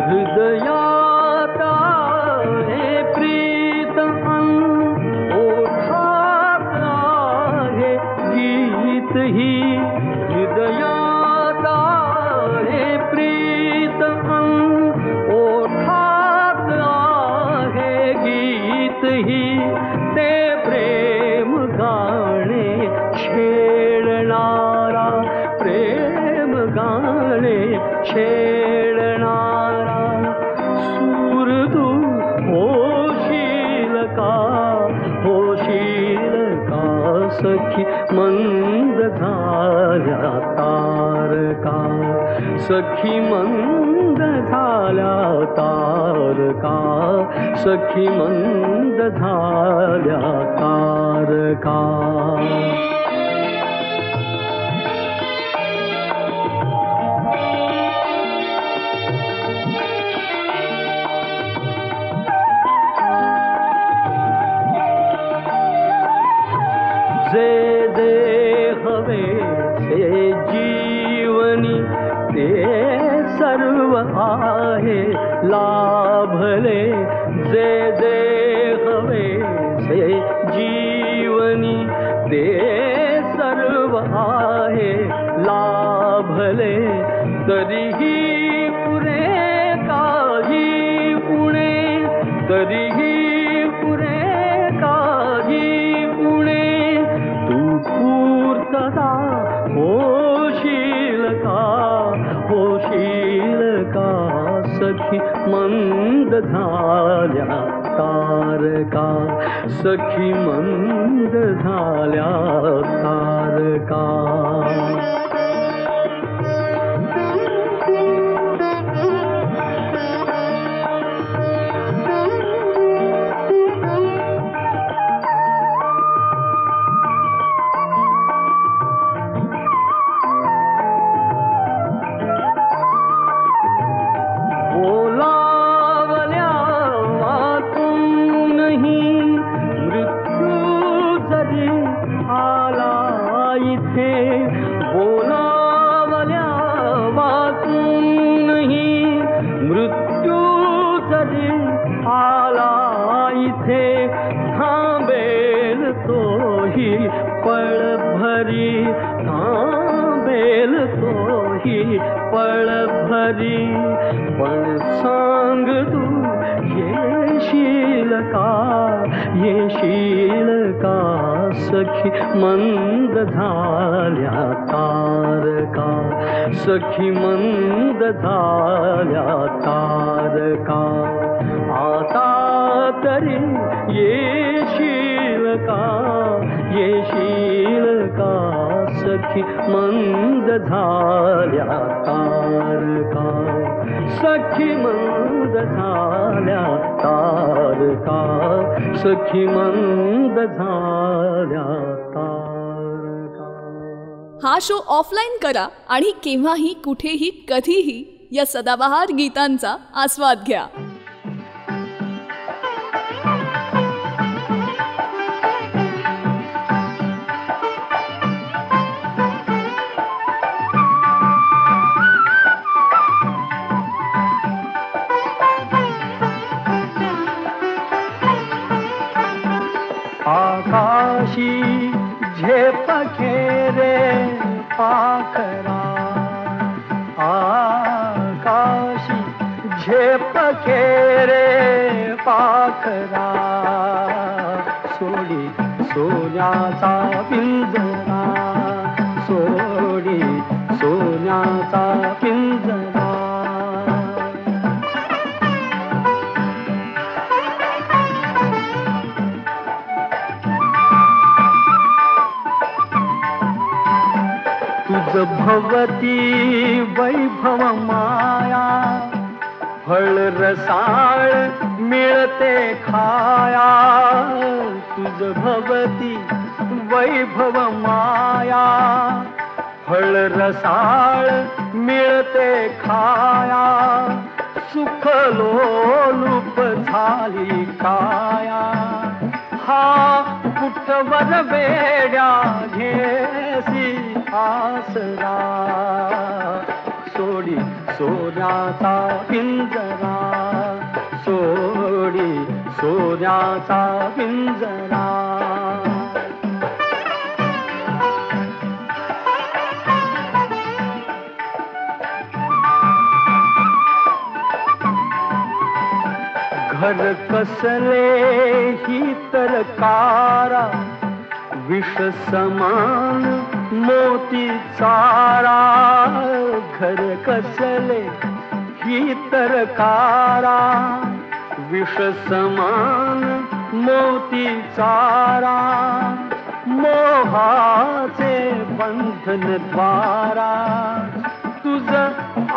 हृदयात आहे प्रीत अन ओठात आहे गीत ही, हृदयात आहे प्रीत अन ओठात आहे गीत ही, ते प्रेम गाणे छेडणारा, प्रेम गाणे छेडणारा, सूर तू होशील का, होशील का, सखी मंद झाल्या तारका, सखी मंद झाल्या तारका, सखी मंद झाल्या तारका. जे जे हवे से जीवनी ते सर्व आहे लाभले, जे जे हवे से जीवनी ते सर्व आहे लाभले, तरीही पुरे काही उणे, तरीही पुरे काही उणे, तू पूर्तता होशील का, होशील का, सखी मंद झाल्या तारका, सखी मंद झाल्या तारका. बोलावल्या वाचूनही मृत्यू जरी आला इथे, बोल पळ भरी. पण सांग तू येशील का, येशील का सखी मंद झाल्या तारका, सखी मंद झाल्या तारका. आता तरी येशील का, येशील का सखी मंद झाल्या तारका, सखी मंद झाल्या तारका, सखी मंद झाल्या तारका. हा शो ऑफलाईन करा आणि केव्हाही कुठेही कधीही या सदाबहार गीतांचा आस्वाद घ्या. आकाशी झेप खेरे पाखरा, आकाशी झेप खेरे पाखरा. सोडी सोन्याचा पिंजरा, सोडी सोन्याचा पिंजरा. तुझ भवती वैभव माया, फळ रसाळ मिळते खाया. तुझ भवती वैभव माया, फळ रसाळ मिळते खाया. सुख लोलूप झाली काया, हा कुठवर वेड्या घेसी आसरा. सोडी सोन्याचा पिंजरा, सोडी सोन्याचा पिंजरा. घर कसले ही तर कारा, विष समान मोती चारा. घर कसले ही तर कारा, विष समान मोती चारा. मोहाचे बंधन द्वारा, तुझ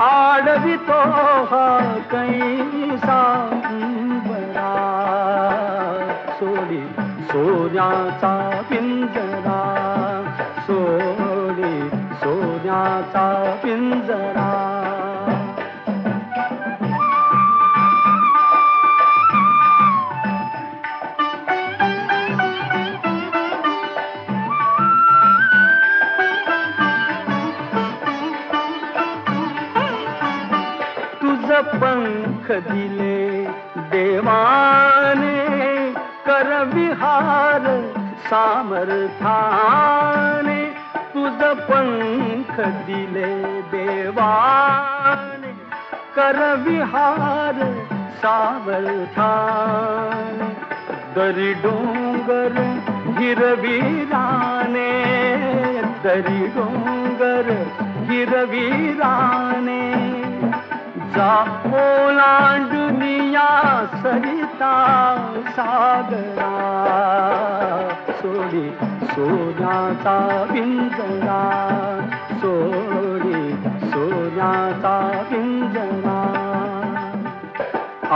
आडवितो हा कैसा बरा. सोडी सोन्याचा पिंजरा, सोडी सोन्याचा पिंजरा. पंख दिले देवाने, कर विहार सामर्थाने. तुझ पंख दिले देवाने, कर विहार सामर्थाने. दरी डोंगर हिरवीराने, दरी डोंगर हिरवीराने. जा ओलांडुनिया सरिता सागरा. सोडी सोन्याचा पिंजरा, सोडी सोन्याचा पिंजरा.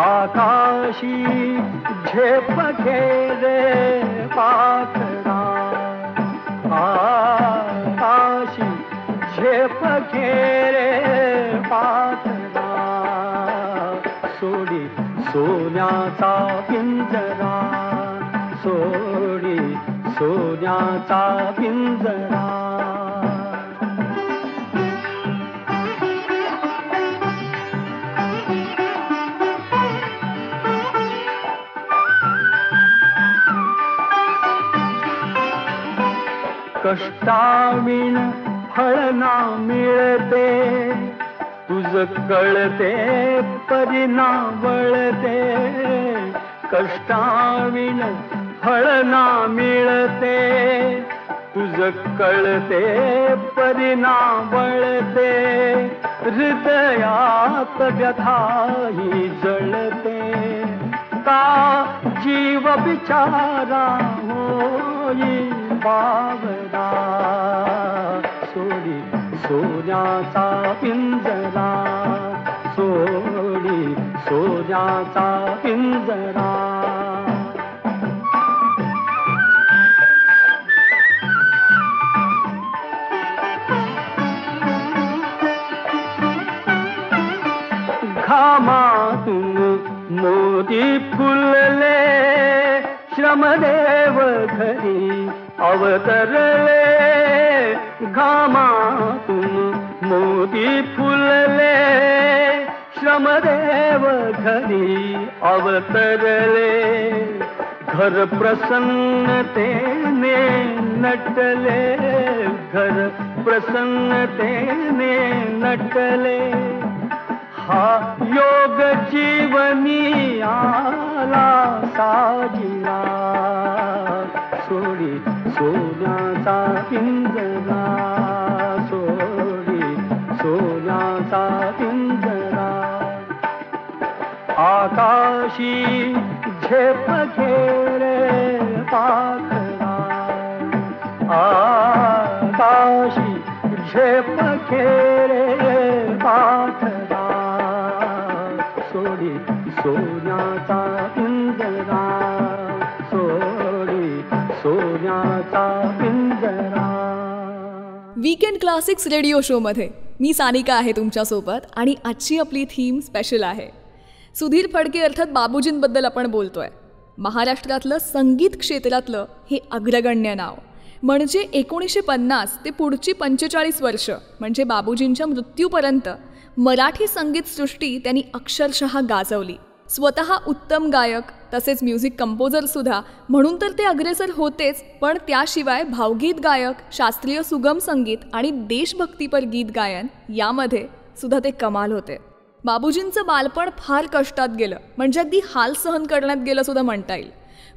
आकाशी झेप घेरे पाखरा, आकाशी झेप घेरे पाखरा. सोडी सोन्याचा पिंजरा, सोडी सोन्याचा पिंजरा. कष्टाविण फळ ना मिळते, तुझ कळते परिणा वळते, कष्टाविण फळ ना मिळते. तुझ कळते परिणा वळते, हृदयात व्यथाही जळते. का जीव बिचारा होई बावरा, सोडी सोन्याचा पिंजरा, सोडी सोन्याचा पिंजरा. घामातून मोती फुलले, श्रमदेव घरी अवतरले. घामातून मोती फुलले, श्रमदेव घरी अवतरले. घर प्रसन्नतेने नटले, घर प्रसन्नतेने नटले. हा योग जीवनी आला साजिरा, सोडी सोन्याचा पिंजरा, सोडी सोन्याचा पिंजरा. आकाशी झेप घेरे पाखरा, आकाशी झेप घेरे पाखरा, सोडी सोन्याचा पिंजरा, सोडी सोन्याचा पिंजरा. वीकेंड क्लासिक्स रेडिओ शोमध्ये मी सानिका आहे तुमच्यासोबत आणि आजची आपली थीम स्पेशल आहे. सुधीर फडके अर्थात बाबूजींबद्दल आपण बोलतोय. महाराष्ट्रातलं संगीत क्षेत्रातलं हे अग्रगण्य नाव. म्हणजे 1950 ते पुढची 45 वर्ष म्हणजे बाबूजींच्या मृत्यूपर्यंत मराठी संगीतसृष्टी त्यांनी अक्षरशः गाजवली. स्वतः उत्तम गायक तसेच म्युझिक कंपोजरसुद्धा म्हणून तर ते अग्रेसर होतेच, पण त्याशिवाय भावगीत गायक, शास्त्रीय सुगम संगीत आणि देशभक्तीपर गीत गायन यामध्ये सुद्धा ते कमाल होते. बाबूजींचं बालपण फार कष्टात गेलं, म्हणजे अगदी हाल सहन करण्यात गेलं सुद्धा म्हणता येईल.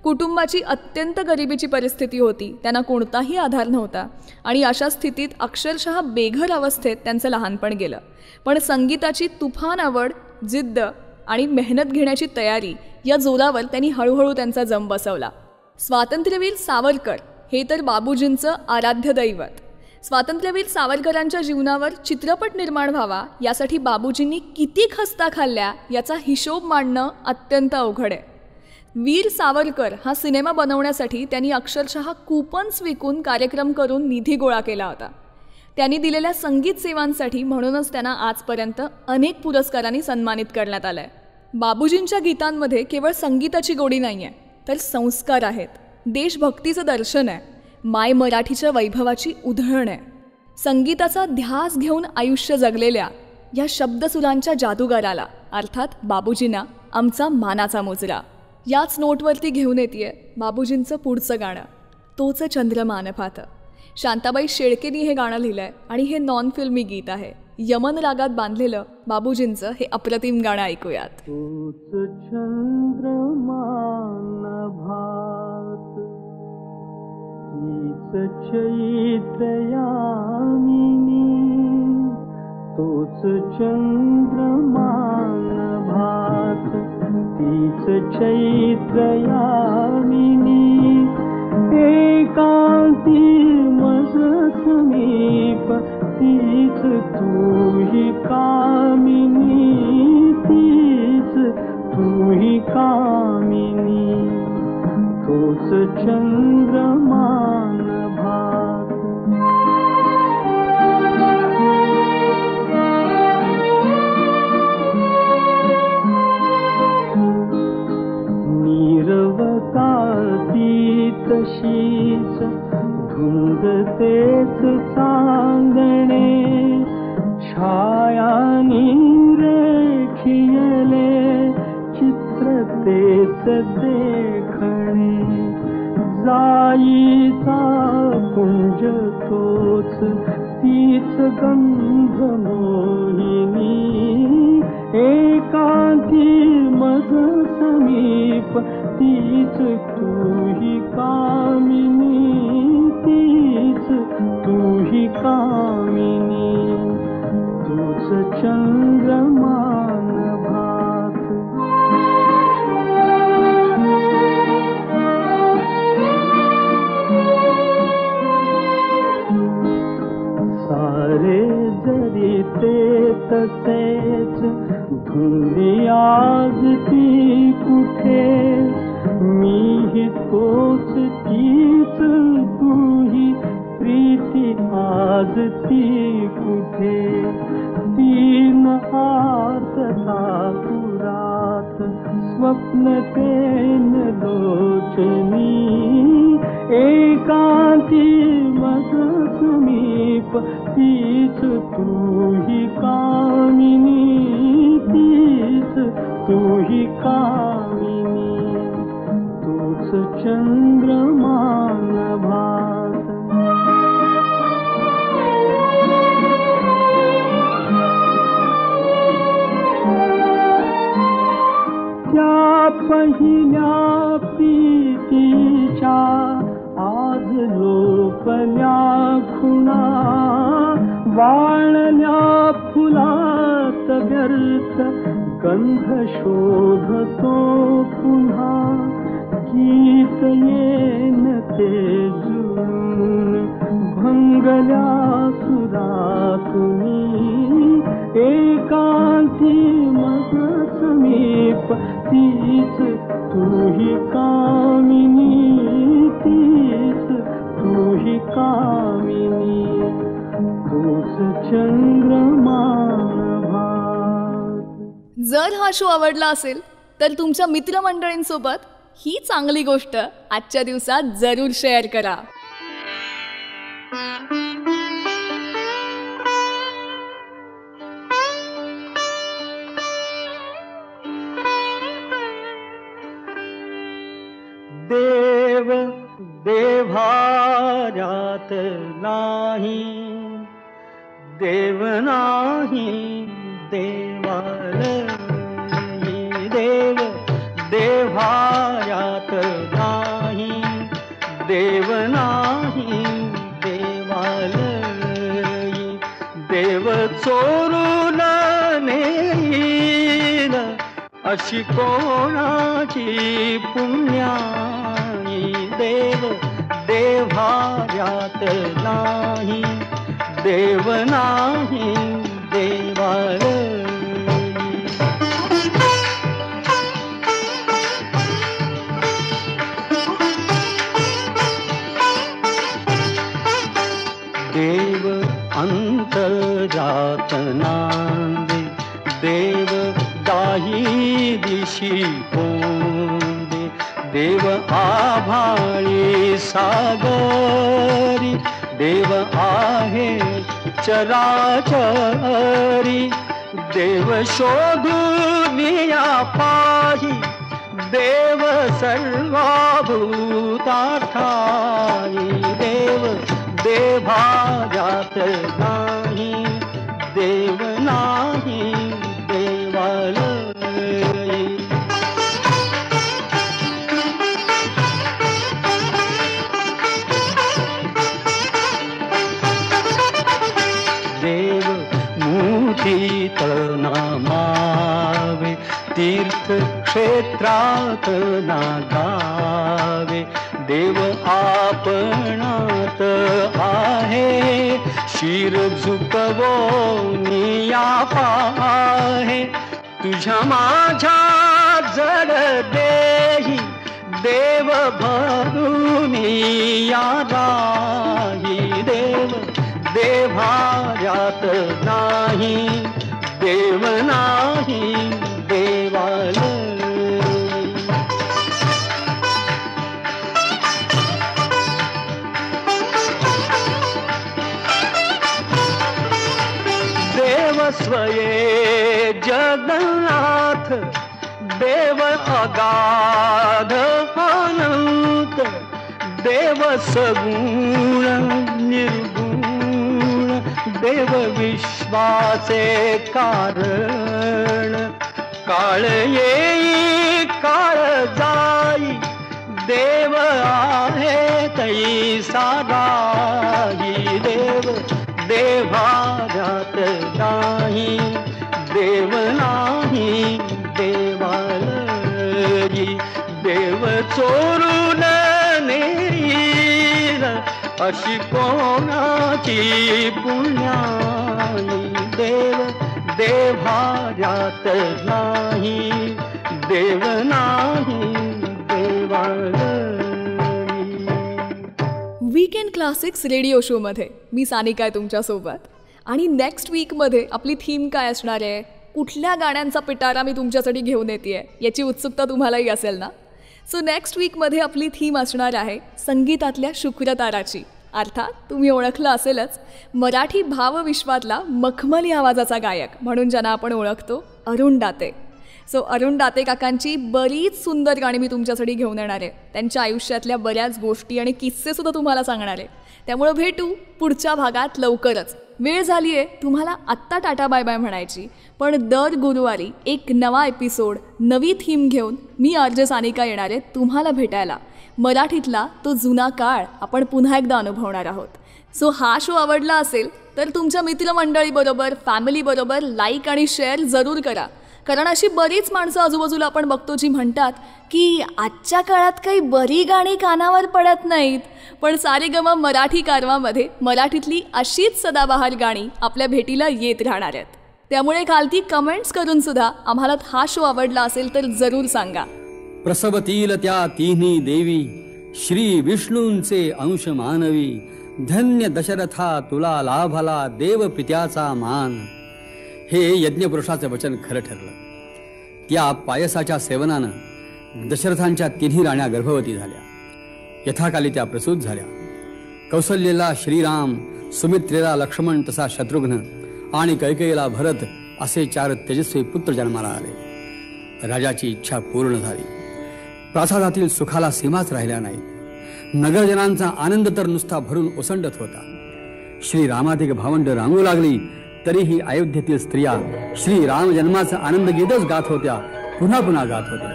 कुटुंबाची अत्यंत गरिबीची परिस्थिती होती, त्यांना कोणताही आधार नव्हता आणि अशा स्थितीत अक्षरशः बेघर अवस्थेत त्यांचं लहानपण गेलं. पण संगीताची तुफान आवड, जिद्द आणि मेहनत घेण्याची तयारी या जोरावर त्यांनी हळूहळू त्यांचा जम बसवला. स्वातंत्र्यवीर सावरकर हे तर बाबूजींचं आराध्य दैवत. स्वातंत्र्यवीर सावरकरांच्या जीवनावर चित्रपट निर्माण व्हावा यासाठी बाबूजींनी किती खस्ता खाल्ल्या याचा हिशोब मांडणं अत्यंत अवघड आहे. वीर सावरकर हा सिनेमा बनवण्यासाठी त्यांनी अक्षरशः कूपन्स विकून कार्यक्रम करून निधी गोळा केला होता. त्यांनी दिलेल्या संगीत सेवांसाठी म्हणूनच त्यांना आजपर्यंत अनेक पुरस्कारांनी सन्मानित करण्यात आलं आहे. बाबूजींच्या गीतांमध्ये केवळ संगीताची गोडी नाही आहे, तर संस्कार आहेत, देशभक्तीचं दर्शन आहे, माय मराठीच्या वैभवाची उधळण आहे. संगीताचा ध्यास घेऊन आयुष्य जगलेल्या या शब्दसुरांच्या जादूगाराला अर्थात बाबूजींना आमचा मानाचा मुजरा. याच नोटवरती घेऊन येतेय बाबूजींचं पुढचं गाणं, तोच चंद्रमान पाहतं. शांताबाई शेळकेंनी हे गाणं लिहिलंय आणि हे नॉन फिल्मी गीत आहे. यमन रागात बांधलेलं बाबूजींचं हे अप्रतिम गाणं ऐकूयात. तोच चंद्रमान भात, तीच चैत्र यामिनी, तोच चंद्रमान भात, तीच चैत्र यामिनी, एकांती मज समीप, तीच तूही कामिनी, तीच तूही कामिनी, तोच चंद्रमान भात. तशीच धुंद तेच चांदणे, छायानी रेखियले चित्र तेच देखणे, जाईचा कुंज तोच तीच गंध मोहिनी, तीच तू ही कामिनी, तीच तू ही कामिनी, तूच चंद्रमान भात. सारे जरी ते तसेच धुंदी आज ती कुठे, मीही तोच तीच तूही प्रीती आज ती कुठे. तीन आर्तता पुरात स्वप्नतेन लोचनी, एकांती मज समीप तीच तू ही कामिनी, तीच तू ही कामिनी, तूच चंद्रमान भात. त्या पहिल्या प्रीतीच्या आज लोपल्या खुणा, वाळल्या फुलात व्यर्थ गंध शोधतो पुन्हा. गीत येन ते जुळून भंगल्या सुरातुनी, एकांती मज समीप तीच तू ही कामिनी, तीच तू ही कामिनी, तूच चंद्रमान भात. जर हा शो आवडला असेल तर तुमच्या मित्रमंडळींसोबत ही चांगली गोष्ट आजच्या दिवसात जरूर शेअर करा. देव देव्हाऱ्यात नाही, देव नाही देवालयी. देव देव्हाऱ्यात नाही, देव नाही देवालयी. देव चोरून नेईल अशी कोणाची पुण्याई. देव देव्हाऱ्यात नाही, देव नाही देवालयी. देव अंतरात नांदे, देव दाही दिशी कोंदे. देव आभाळी सागरी, देव आहे चराचरी. देव शोधून या पाही, देव सर्वभूतार्थाई. देव देव्हाऱ्यात नाही, देव नाही देवालयी. देव मुठीत नामावे, तीर्थक्षेत्रात नागावे. देव आपणात आहे, शिर झुकवोनी या पाहे. तुझ्या माझ्या जड देही, देव भरुनी या राही. देव देव्हाऱ्यात नाही, देव नाही देवालयी. देव स्वये जगन्नाथ, देव अगाध अनंत. देव सगुण निर्गुण, देव विश्वाचे कारण. काळ येई काळ जाई देव आहे तैसा नाही देव देवाऱ्यात नाही देव नाही देवालयी देव चोरून नेईल अशी कोणाची पुण्याई देव देवाऱ्यात नाही देव नाही देवालयी. वीकेंड क्लासिक्स रेडिओ शोमध्ये मी सानिका आहे तुमच्यासोबत. आणि नेक्स्ट वीकमध्ये आपली थीम काय असणार आहे, कुठल्या गाण्यांचा पिटारा मी तुमच्यासाठी घेऊन येते याची उत्सुकता तुम्हालाही असेल ना. सो नेक्स्ट वीकमध्ये आपली थीम असणार आहे संगीतातल्या शुक्रताराची. अर्थात तुम्ही ओळखलं असेलच मराठी भावविश्वातला मखमली आवाजाचा गायक म्हणून ज्यांना आपण ओळखतो अरुण दाते. सो अरुण दाते काकांची बरीच सुंदर गाणी मी तुमच्यासाठी घेऊन येणार आहे. त्यांच्या आयुष्यातल्या बऱ्याच गोष्टी आणि किस्सेसुद्धा तुम्हाला सांगणार आहे. त्यामुळं भेटू पुढच्या भागात लवकरच. वेळ झाली आहे तुम्हाला आत्ता टाटा बाय बाय म्हणायची, पण दर गुरुवारी एक नवा एपिसोड नवी थीम घेऊन मी आरजे सानिका येणार आहे तुम्हाला भेटायला. मराठीतला तो जुना काळ आपण पुन्हा एकदा अनुभवणार आहोत. सो हा शो आवडला असेल तर तुमच्या मित्रमंडळीबरोबर फॅमिलीबरोबर लाईक आणि शेअर जरूर करा. कारण अशी बरीच माणसं आजूबाजूला आपण बघतो जी म्हणतात की आजच्या काळात काही बरी गाणी कानावर पडत नाहीत, पण सारेगम मराठी कारवामध्ये मराठीतली अशीच सदाबहार गाणी आपल्या भेटीला येत राहणार आहेत. त्यामुळे खालती कमेंट्स करून सुद्धा आम्हाला हा शो आवडला असेल तर जरूर सांगा. प्रसवतील त्या तिन्ही देवी श्री विष्णूंचे अंश मानवी, धन्य दशरथा तुला लाभला देव पित्याचा मान. हे यज्ञपुरुषाचं वचन खरं ठरलं. त्या पायसाच्या सेवनानं दशरथांच्या तिन्ही राण्या गर्भवती झाल्या. यथाकाली त्या प्रसूत झाल्या. कौसल्येला श्रीराम, सुमित्रेला लक्ष्मण, तसा शत्रुघ्न आणि कैकेयीला भरत असे 4 तेजस्वी पुत्र जन्माला आले. राजाची इच्छा पूर्ण झाली. प्रासादातील सुखाला सीमाच राहिल्या नाहीत. नगरजनांचा आनंद तर नुसता भरून ओसंडत होता. श्रीरामाधिक भावंड रांगू लागली तरीही अयोध्येतील स्त्रिया श्री राम जन्माचा आनंद गीतच गात होत्या, पुन्हा पुन्हा गात होत्या.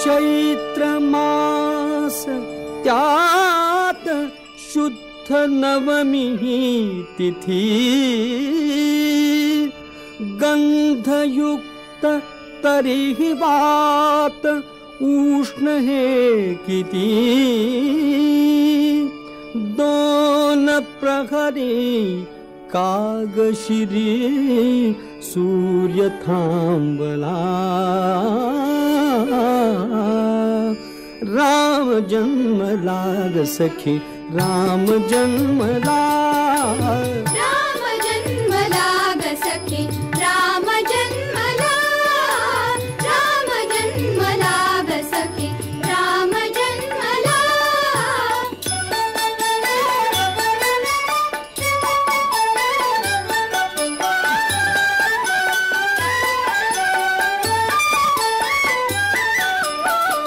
चैत्र मास त्यात शुद्ध नवमी तिथी, गंधयुक्त तरीही वात उष्ण हे किती. 2 प्रहरी कागशिरी सूर्य थांबला. राम जन्मला ग सखी राम जन्मला. राम जन्मला ग सखी राम जन्मला. राम जन्मला ग सखी राम जन्मला.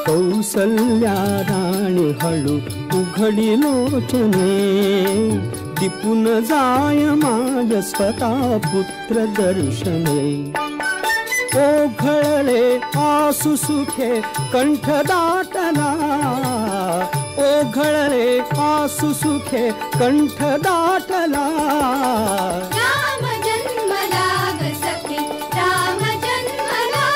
कौसल्या राणी हळू उघडी लोचने, दिपून जाय माझ स्वतः पुत्र दर्शने. ओघळले आसु सुखे कंठ दाटला. ओघळले आसु सुखे कंठ दाटला. राम जन्मला ग सखी राम जन्मला.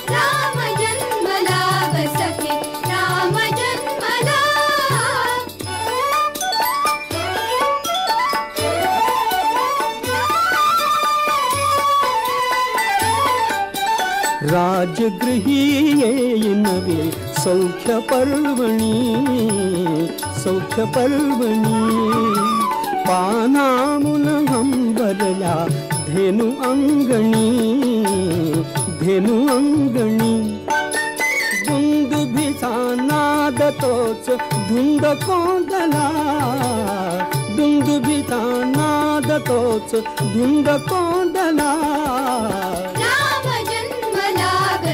राम जन्मला ग सखी राम जन्मला. राजगृही येईनवे सौख्य पर्वणी. सौख्य पर्वणी पानामुन हंबरल्या धेनु अंगणी. धेनु अंगणी दुंदुभीचा नाद तोच धुंद कोंदला. दुंदुभीचा नाद तोच धुंद कोंदला. राम जन्मला ग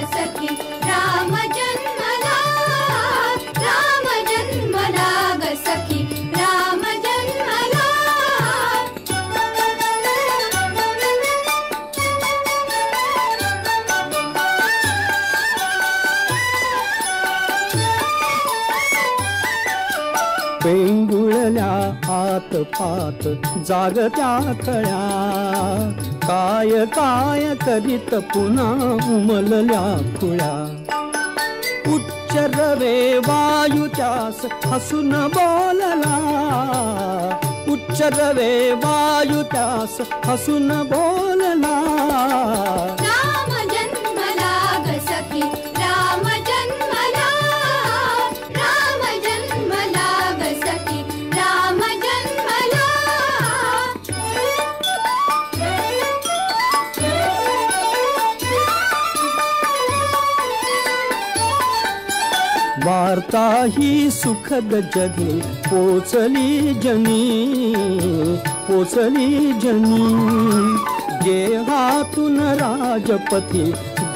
पेंगुळल्या आत पात जागत्या थळ्या, काय काय करीत पुन्हा उमलल्या खुळ्या. उच्च रवे वायू त्यास हसून बोलला, उच्च रवे वायू त्यास हसून बोलला. राम जन्मला ग सखी, राम जन्मला, राम जन्मला ग सखी, राम जन्मला. वार्ता ही सुखद जगी पोचली जनी, पोचली जनी. गेहातून राजपथी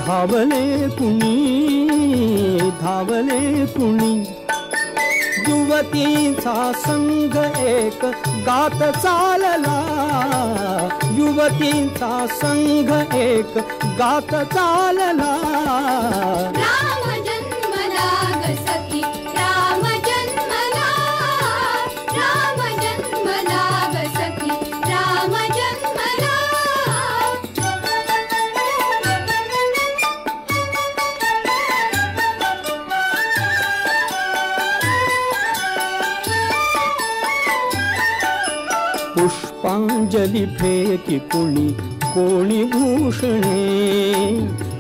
धावले कुणी, धावले कुणी. युवतींचा संघ एक गात चालला, युवतींचा संघ एक गात चालला. राम जन्मला ग सखी, राम जन्मला, राम जन्मला ग सखी, राम जन्मला. पुष्पांजली फेकी कुणी कोणी भूषणे,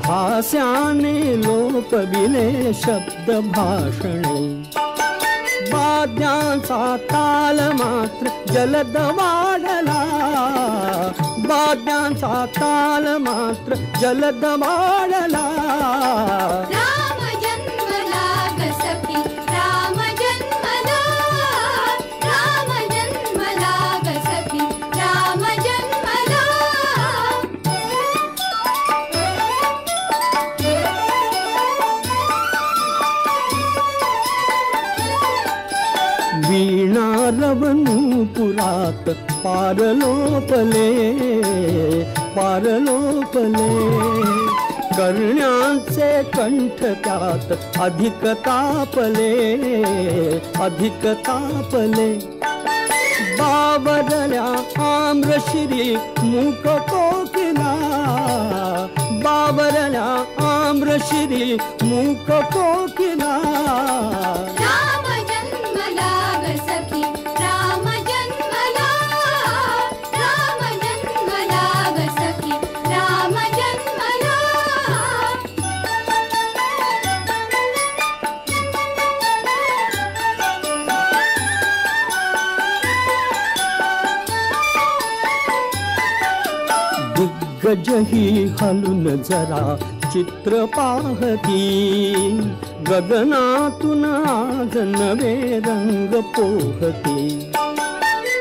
हास्याने लोपविले शब्द भाषणे. वाद्यांचा ताल मात्र जलद वाढला, वाद्यांचा ताल मात्र जलद वाढला. राम जन्मला ग सखी, राम जन्मला, राम जन्मला ग सखी, राम जन्मला. वीणा रवनूपुरात पारलोपले, पारलोपले. करण्याचे कंठ त्यात अधिक तापले, अधिक तापले. बावरल्या आम्रशिरी मूक कोकिला, बावरल्या आम्रशिरी मूक कोकिला. राम जन्मला ग सखी, राम जन्मला, राम जन्मला ग सखी, राम जन्मला. दिग्गज ही हलून जरा चित्र पाहती, गगनातून आज नवे रंग पोहती.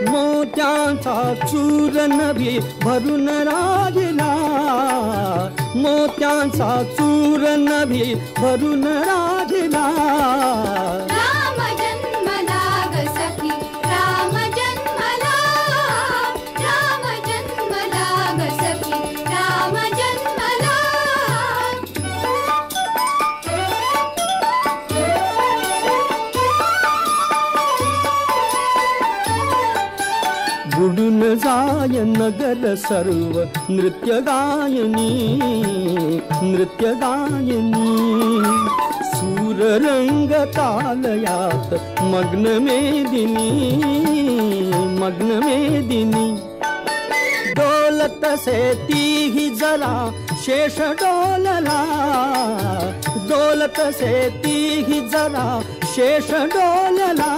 मोत्यांचा चूर नभी भरून राहिला, मोत्यांचा चूर नभी भरून राहिला. राम जन्मला ग सखी, राम जन्मला, राम जन्मला ग सखी, राम जन्मला. बुडून जाय नगर सर्व नृत्य गायनी, नृत्य गायनी. सूर रंग तालयात मग्न मेदिनी, मग्न मेदिनी. डोलत से तीही जरा शेष डोलला, डोलत से तीही जरा शेष डोलला.